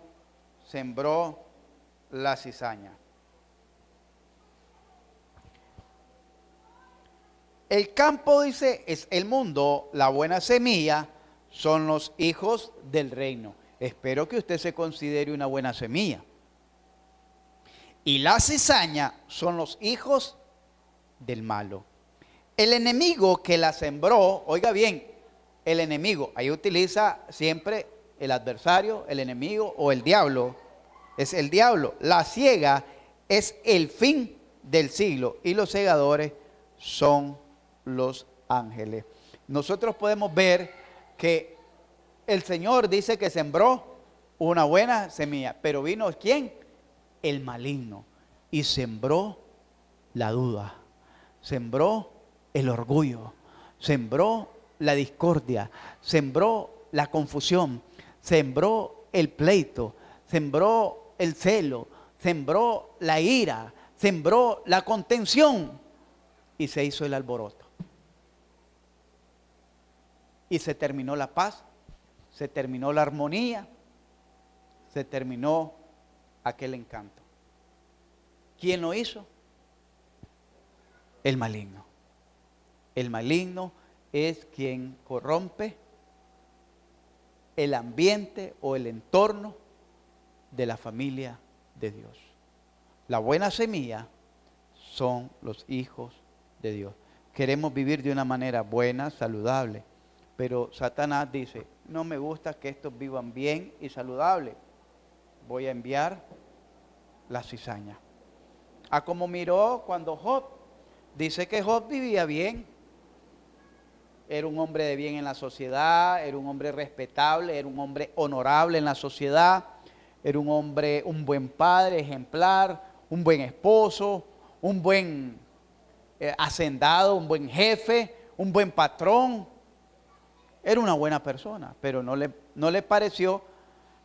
sembró la cizaña. El campo, dice, es el mundo, la buena semilla son los hijos del reino. Espero que usted se considere una buena semilla. Y la cizaña son los hijos del malo. El enemigo que la sembró, oiga bien, el enemigo, ahí utiliza siempre el adversario, el enemigo o el diablo. Es el diablo. La ciega es el fin del siglo y los segadores son los ángeles. Nosotros podemos ver que el Señor dice que sembró una buena semilla, pero vino ¿quién? El maligno, y sembró la duda, sembró el orgullo, sembró la discordia, sembró la confusión, sembró el pleito, sembró el celo, sembró la ira, sembró la contención y se hizo el alboroto. Y se terminó la paz, se terminó la armonía, se terminó aquel encanto. ¿Quién lo hizo? El maligno. El maligno es quien corrompe el ambiente o el entorno de la familia de Dios. La buena semilla son los hijos de Dios. Queremos vivir de una manera buena, saludable, pero Satanás dice, no me gusta que estos vivan bien y saludable. Voy a enviar la cizaña. A como miró cuando Job, dice que Job vivía bien. Era un hombre de bien en la sociedad, era un hombre respetable, era un hombre honorable en la sociedad, era un hombre, un buen padre, ejemplar, un buen esposo, un buen hacendado, un buen jefe, un buen patrón. Era una buena persona, pero no le pareció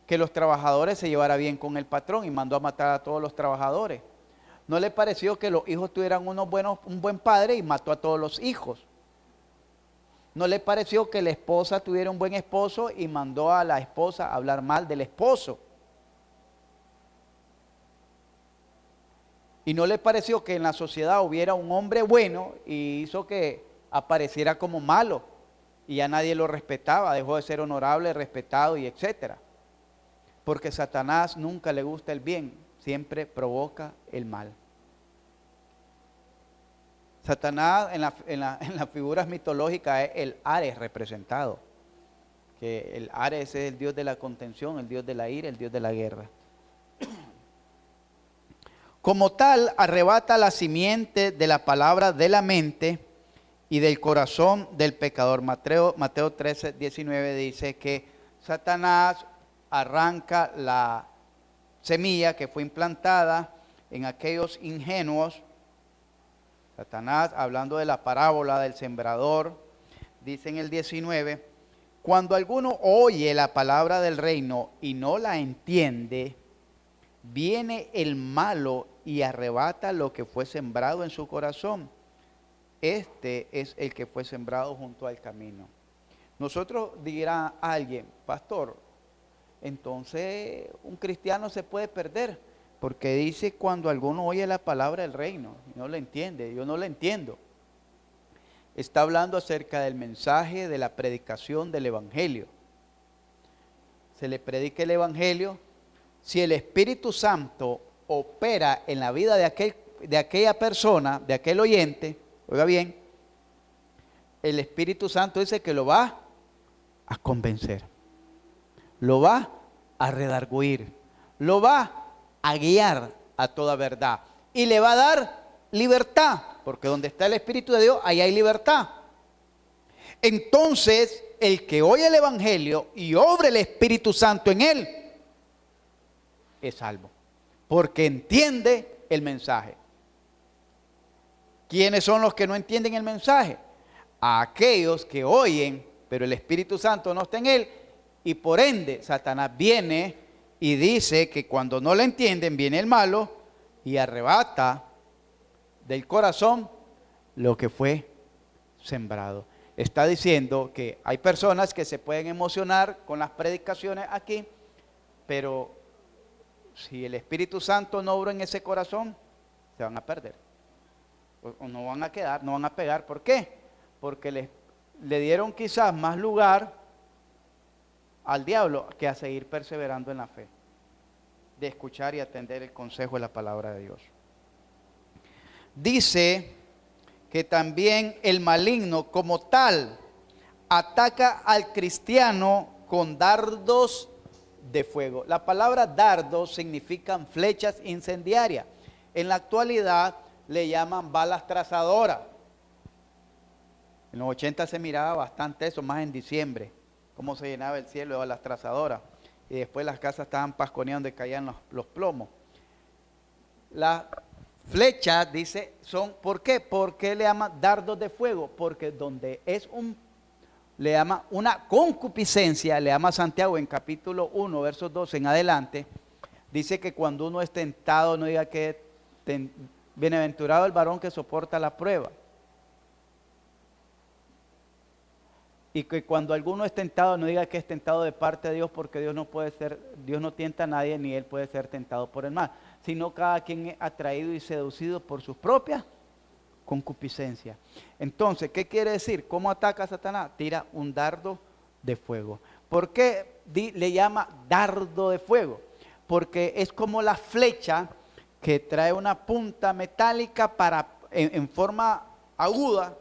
que los trabajadores se llevara bien con el patrón y mandó a matar a todos los trabajadores. No le pareció que los hijos tuvieran un buen padre y mató a todos los hijos. No le pareció que la esposa tuviera un buen esposo y mandó a la esposa a hablar mal del esposo. Y no le pareció que en la sociedad hubiera un hombre bueno y hizo que apareciera como malo. Y ya nadie lo respetaba, dejó de ser honorable, respetado y etcétera. Porque Satanás nunca le gusta el bien, siempre provoca el mal. Satanás en las figuras mitológicas es el Ares representado, que el Ares es el dios de la contención, el dios de la ira, el dios de la guerra. Como tal, arrebata la simiente de la palabra de la mente y del corazón del pecador. Mateo 13, 19 dice que Satanás arranca la semilla que fue implantada en aquellos ingenuos. Satanás, hablando de la parábola del sembrador, dice en el 19, cuando alguno oye la palabra del reino y no la entiende, viene el malo y arrebata lo que fue sembrado en su corazón. Este es el que fue sembrado junto al camino. Nosotros dirá alguien, pastor, entonces un cristiano se puede perder, porque dice cuando alguno oye la palabra del reino y no la entiende. Yo no la entiendo. Está hablando acerca del mensaje de la predicación del evangelio. Se le predica el evangelio. Si el Espíritu Santo opera en la vida de aquella persona, de aquel oyente, oiga bien, el Espíritu Santo dice que lo va a convencer, lo va a redarguir, lo va a guiar a toda verdad y le va a dar libertad, porque donde está el Espíritu de Dios, ahí hay libertad. Entonces, el que oye el Evangelio y obra el Espíritu Santo en él, es salvo, porque entiende el mensaje. ¿Quiénes son los que no entienden el mensaje? Aquellos que oyen, pero el Espíritu Santo no está en él, y por ende Satanás viene y dice que cuando no le entienden, viene el malo y arrebata del corazón lo que fue sembrado. Está diciendo que hay personas que se pueden emocionar con las predicaciones aquí, pero si el Espíritu Santo no obra en ese corazón, se van a perder. O no van a quedar, no van a pegar. ¿Por qué? Porque le dieron quizás más lugar al diablo que a seguir perseverando en la fe, de escuchar y atender el consejo de la palabra de Dios. Dice que también el maligno como tal ataca al cristiano con dardos de fuego. La palabra dardos significan flechas incendiarias. En la actualidad le llaman balas trazadoras. En los 80 se miraba bastante eso, más en diciembre, cómo se llenaba el cielo de balas trazadoras. Y después las casas estaban pasconeando y caían los plomos. Las flechas, dice, son, ¿por qué? Porque le llama dardos de fuego, porque donde es le llama una concupiscencia, le llama Santiago en capítulo 1, versos 12 en adelante, dice que cuando uno es tentado, no diga que bienaventurado el varón que soporta la prueba. Y que cuando alguno es tentado, no diga que es tentado de parte de Dios, porque Dios no tienta a nadie, ni él puede ser tentado por el mal, sino cada quien es atraído y seducido por sus propias concupiscencias. Entonces, ¿qué quiere decir? ¿Cómo ataca a Satanás? Tira un dardo de fuego. ¿Por qué le llama dardo de fuego? Porque es como la flecha que trae una punta metálica en forma aguda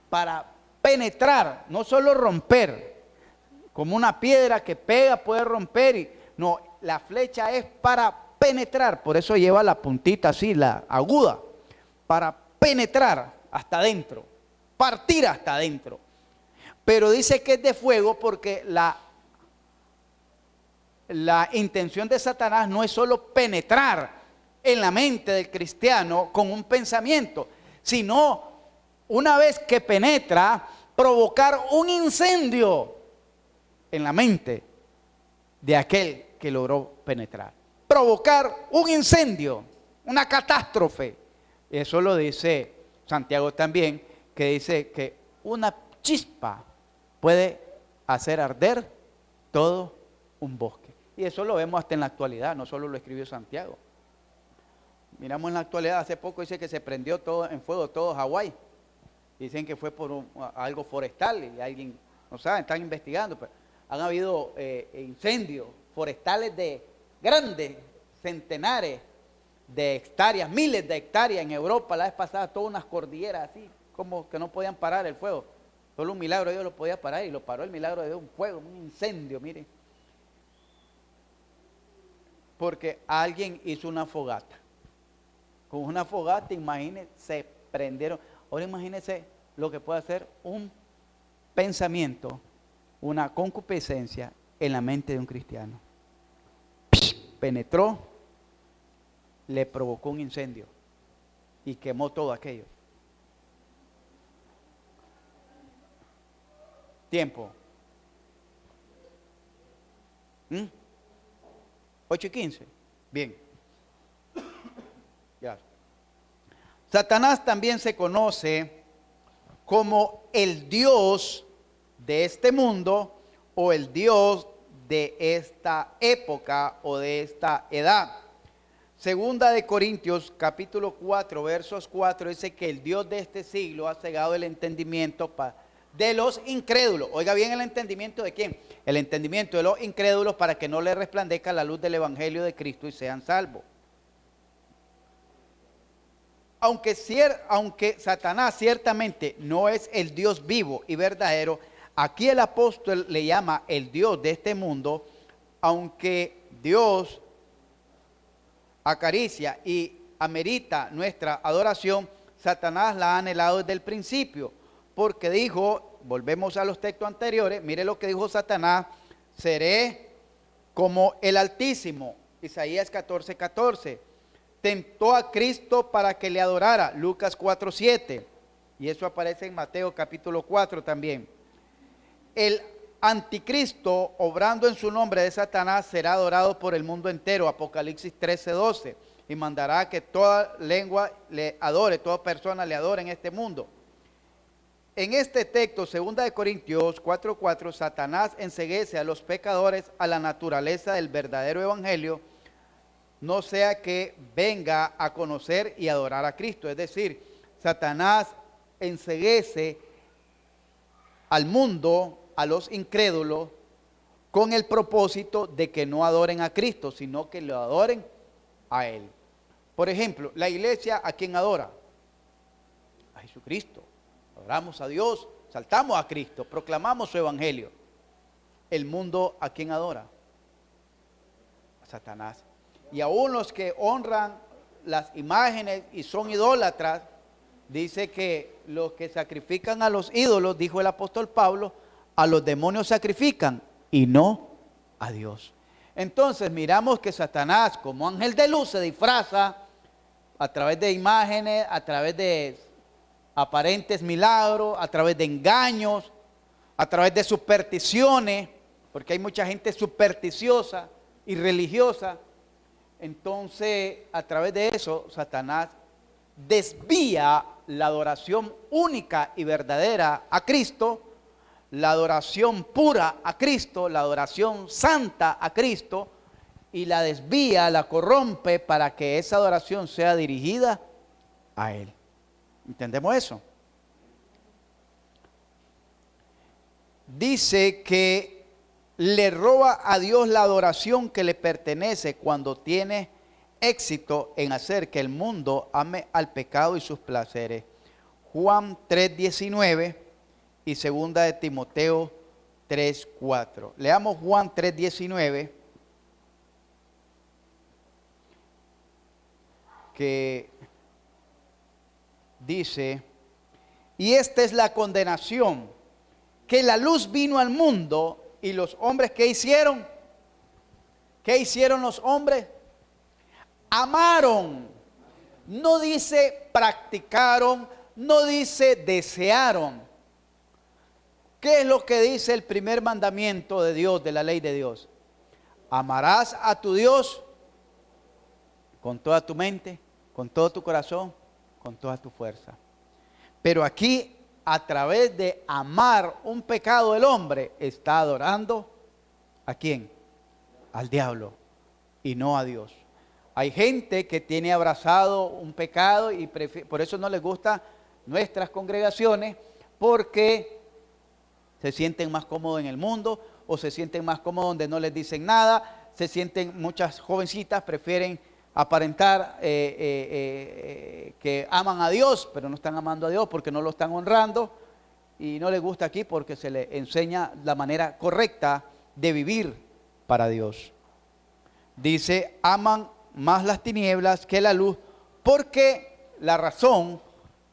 para penetrar, no solo romper, como una piedra que pega puede romper, no, la flecha es para penetrar, por eso lleva la puntita así, la aguda, para penetrar hasta adentro, partir hasta adentro. Pero dice que es de fuego porque la intención de Satanás no es solo penetrar en la mente del cristiano con un pensamiento, sino una vez que penetra, provocar un incendio en la mente de aquel que logró penetrar. Provocar un incendio, una catástrofe. Eso lo dice Santiago también, que dice que una chispa puede hacer arder todo un bosque. Y eso lo vemos hasta en la actualidad, no solo lo escribió Santiago. Miramos en la actualidad, hace poco dice que se prendió todo en fuego todo Hawái. Dicen que fue por algo forestal y alguien, no saben, están investigando. Pero han habido incendios forestales de grandes, centenares de hectáreas, miles de hectáreas en Europa. La vez pasada todas unas cordilleras así, como que no podían parar el fuego. Solo un milagro Dios lo podía parar y lo paró el milagro de Dios, un fuego, un incendio, mire. Porque alguien hizo una fogata. Con una fogata, imagínense, se prendieron. Ahora imagínense lo que puede hacer un pensamiento, una concupiscencia en la mente de un cristiano. Penetró, le provocó un incendio y quemó todo aquello. Tiempo. 8:15. Bien. Ya. Satanás también se conoce como el Dios de este mundo o el Dios de esta época o de esta edad. Segunda de Corintios capítulo 4 versos 4 dice que el Dios de este siglo ha cegado el entendimiento de los incrédulos. Oiga bien, el entendimiento de quién. El entendimiento de los incrédulos para que no les resplandezca la luz del evangelio de Cristo y sean salvos. Aunque Satanás ciertamente no es el Dios vivo y verdadero, aquí el apóstol le llama el Dios de este mundo, aunque Dios acaricia y amerita nuestra adoración, Satanás la ha anhelado desde el principio, porque dijo, volvemos a los textos anteriores, mire lo que dijo Satanás: seré como el Altísimo, Isaías 14:14. Tentó a Cristo para que le adorara, Lucas 4:7, y eso aparece en Mateo capítulo 4 también. El anticristo, obrando en su nombre de Satanás, será adorado por el mundo entero, Apocalipsis 13:12, y mandará que toda lengua le adore, toda persona le adore en este mundo. En este texto, 2 de Corintios 4:4, Satanás enceguece a los pecadores a la naturaleza del verdadero evangelio, no sea que venga a conocer y adorar a Cristo. Es decir, Satanás enceguece al mundo, a los incrédulos, con el propósito de que no adoren a Cristo, sino que lo adoren a Él. Por ejemplo, la iglesia, ¿a quién adora? A Jesucristo. Adoramos a Dios, saltamos a Cristo, proclamamos su evangelio. El mundo, ¿a quién adora? A Satanás. Y aún los que honran las imágenes y son idólatras, dice que los que sacrifican a los ídolos, dijo el apóstol Pablo, a los demonios sacrifican y no a Dios. Entonces miramos que Satanás, como ángel de luz, se disfraza a través de imágenes, a través de aparentes milagros, a través de engaños, a través de supersticiones, porque hay mucha gente supersticiosa y religiosa. Entonces, a través de eso, Satanás desvía la adoración única y verdadera a Cristo, la adoración pura a Cristo, la adoración santa a Cristo, y la desvía, la corrompe para que esa adoración sea dirigida a Él. ¿Entendemos eso? Dice que le roba a Dios la adoración que le pertenece cuando tiene éxito en hacer que el mundo ame al pecado y sus placeres. Juan 3:19 y 2 de Timoteo 3:4. Leamos Juan 3:19, que dice: y esta es la condenación, que la luz vino al mundo y los hombres, ¿qué hicieron? ¿Qué hicieron los hombres? Amaron. No dice practicaron, no dice desearon. ¿Qué es lo que dice el primer mandamiento de Dios, de la ley de Dios? Amarás a tu Dios con toda tu mente, con todo tu corazón, con toda tu fuerza. Pero aquí, a través de amar un pecado del hombre, está adorando ¿a quién? Al diablo y no a Dios. Hay gente que tiene abrazado un pecado y por eso no les gustan nuestras congregaciones, porque se sienten más cómodos en el mundo o se sienten más cómodos donde no les dicen nada. Se sienten, muchas jovencitas prefieren aparentar que aman a Dios, pero no están amando a Dios porque no lo están honrando. y no le gusta aquí porque se le enseña la manera correcta de vivir para Dios. Dice, aman más las tinieblas que la luz, porque la razón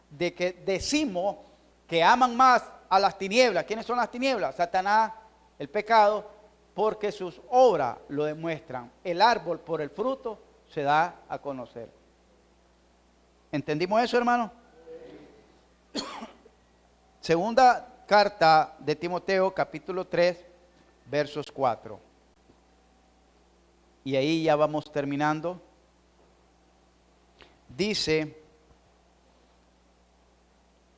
de que decimos que aman más a las tinieblas, ¿quiénes son las tinieblas? Satanás, el pecado, porque sus obras lo demuestran. El árbol por el fruto se da a conocer. ¿Entendimos eso, hermano? Segunda carta de Timoteo, capítulo 3, versos 4. Y ahí ya vamos terminando. Dice,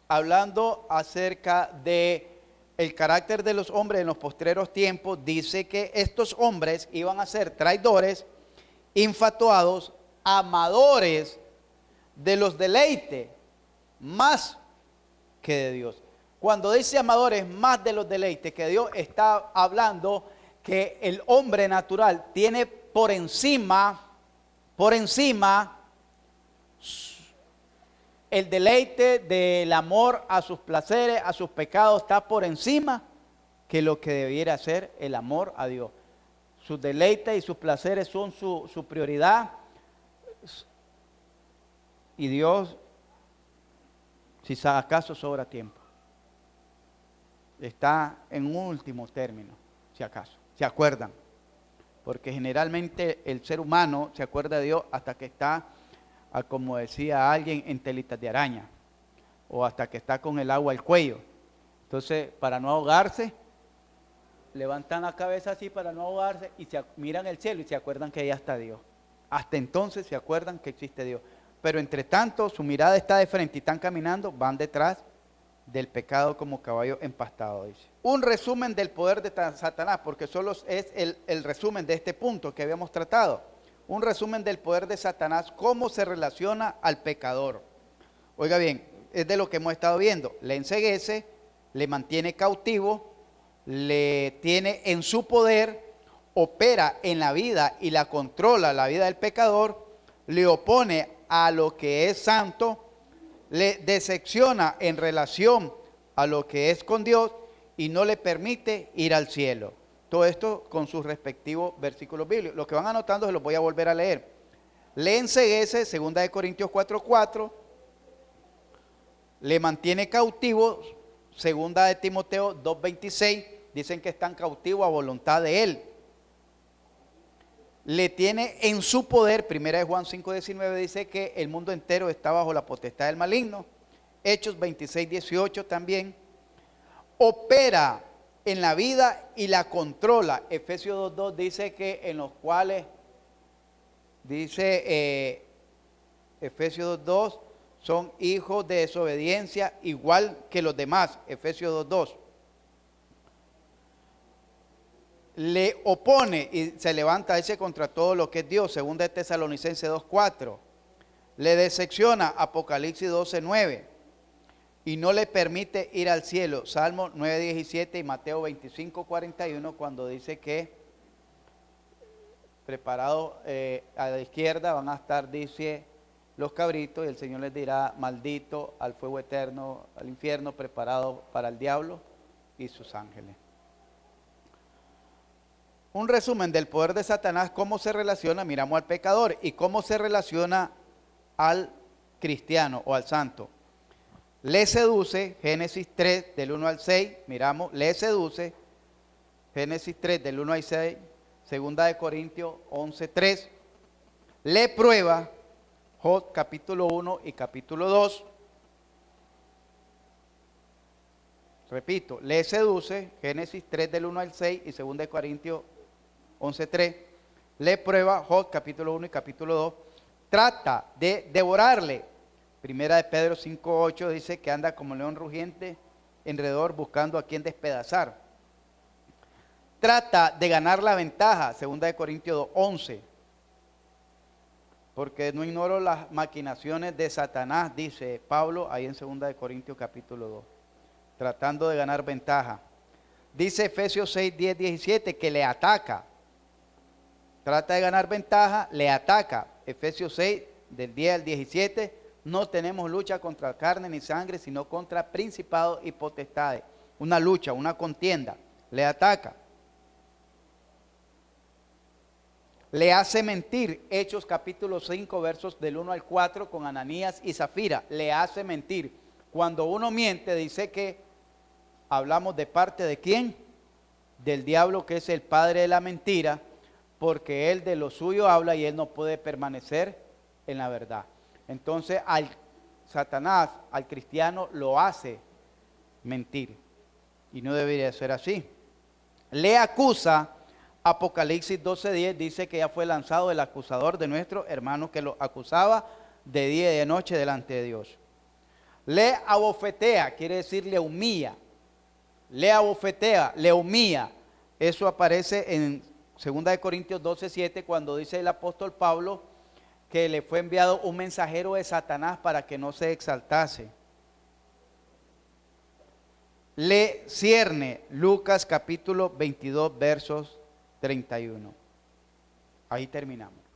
hablando acerca de el carácter de los hombres en los postreros tiempos, dice que estos hombres iban a ser traidores, infatuados, amadores de los deleites, más que de Dios. Cuando dice amadores más de los deleites que Dios, está hablando que el hombre natural tiene por encima el deleite del amor a sus placeres, a sus pecados, está por encima que lo que debiera ser el amor a Dios. Sus deleites y sus placeres son su prioridad. Y Dios, si acaso sobra tiempo, está en un último término, si acaso. ¿Se acuerdan? Porque generalmente el ser humano se acuerda de Dios hasta que está, como decía alguien, en telitas de araña, o hasta que está con el agua al cuello. Entonces, para no ahogarse, levantan la cabeza así para no ahogarse y miran el cielo y se acuerdan que ya está Dios. Hasta entonces se acuerdan que existe Dios. Pero entre tanto, su mirada está de frente y están caminando, van detrás del pecado como caballo empastado, dice. Un resumen del poder de Satanás, porque solo es el resumen de este punto que habíamos tratado. Un resumen del poder de Satanás, cómo se relaciona al pecador. Oiga bien, es de lo que hemos estado viendo. Le enceguece, le mantiene cautivo, le tiene en su poder, opera en la vida y la controla la vida del pecador, le opone a lo que es santo, le decepciona en relación a lo que es con Dios y no le permite ir al cielo. Todo esto con sus respectivos versículos bíblicos. Los que van anotando se los voy a volver a leer. Le enceguece, 2 Corintios 4:4, le mantiene cautivo, 2 Timoteo 2:26, dicen que están cautivos a voluntad de él. Le tiene en su poder, 1 Juan 5:19 dice que el mundo entero está bajo la potestad del maligno. Hechos 26:18 también. Opera en la vida y la controla. Efesios 2:2 dice que en los cuales, dice Efesios 2:2, son hijos de desobediencia igual que los demás. Efesios 2:2. Le opone y se levanta ese contra todo lo que es Dios, 2 Tesalonicenses 2:4. Le decepciona, Apocalipsis 12:9. Y no le permite ir al cielo, Salmo 9:17 y Mateo 25:41, cuando dice que preparados a la izquierda van a estar, dice, los cabritos, y el Señor les dirá, maldito al fuego eterno, al infierno preparado para el diablo y sus ángeles. Un resumen del poder de Satanás, cómo se relaciona, miramos al pecador, y cómo se relaciona al cristiano o al santo. Le seduce, Génesis 3 del 1 al 6, miramos, le seduce, Génesis 3 del 1 al 6, 2 Corintios 11:3. Le prueba, Job capítulo 1 y capítulo 2. Repito, le seduce, Génesis 3 del 1 al 6 y 2 Corintios 11:3. Le prueba, Job capítulo 1 y capítulo 2. Trata de devorarle. Primera de Pedro 5:8 dice que anda como león rugiente alrededor buscando a quien despedazar. Trata de ganar la ventaja, 2 Corintios 2:11. Porque no ignoro las maquinaciones de Satanás, dice Pablo ahí en 2 Corintios capítulo 2. Tratando de ganar ventaja. Dice Efesios 6:10-17 que le ataca. Trata de ganar ventaja, le ataca. Efesios 6 del 10 al 17 no tenemos lucha contra carne ni sangre, sino contra principados y potestades. Una lucha, una contienda. Le ataca. Le hace mentir. Hechos capítulo 5, versos del 1 al 4 con Ananías y Zafira. Le hace mentir. Cuando uno miente, dice que hablamos de parte de ¿quién? Del diablo, que es el padre de la mentira, porque él de lo suyo habla y él no puede permanecer en la verdad. Entonces al Satanás, al cristiano, lo hace mentir y no debería ser así. Le acusa. Apocalipsis 12:10 dice que ya fue lanzado el acusador de nuestro hermano que lo acusaba de día y de noche delante de Dios. Le abofetea, quiere decir le humilla. Le abofetea, le humilla. Eso aparece en 2 Corintios 12:7 cuando dice el apóstol Pablo que le fue enviado un mensajero de Satanás para que no se exaltase. Le cierne, Lucas capítulo 22 versos 31. Ahí terminamos.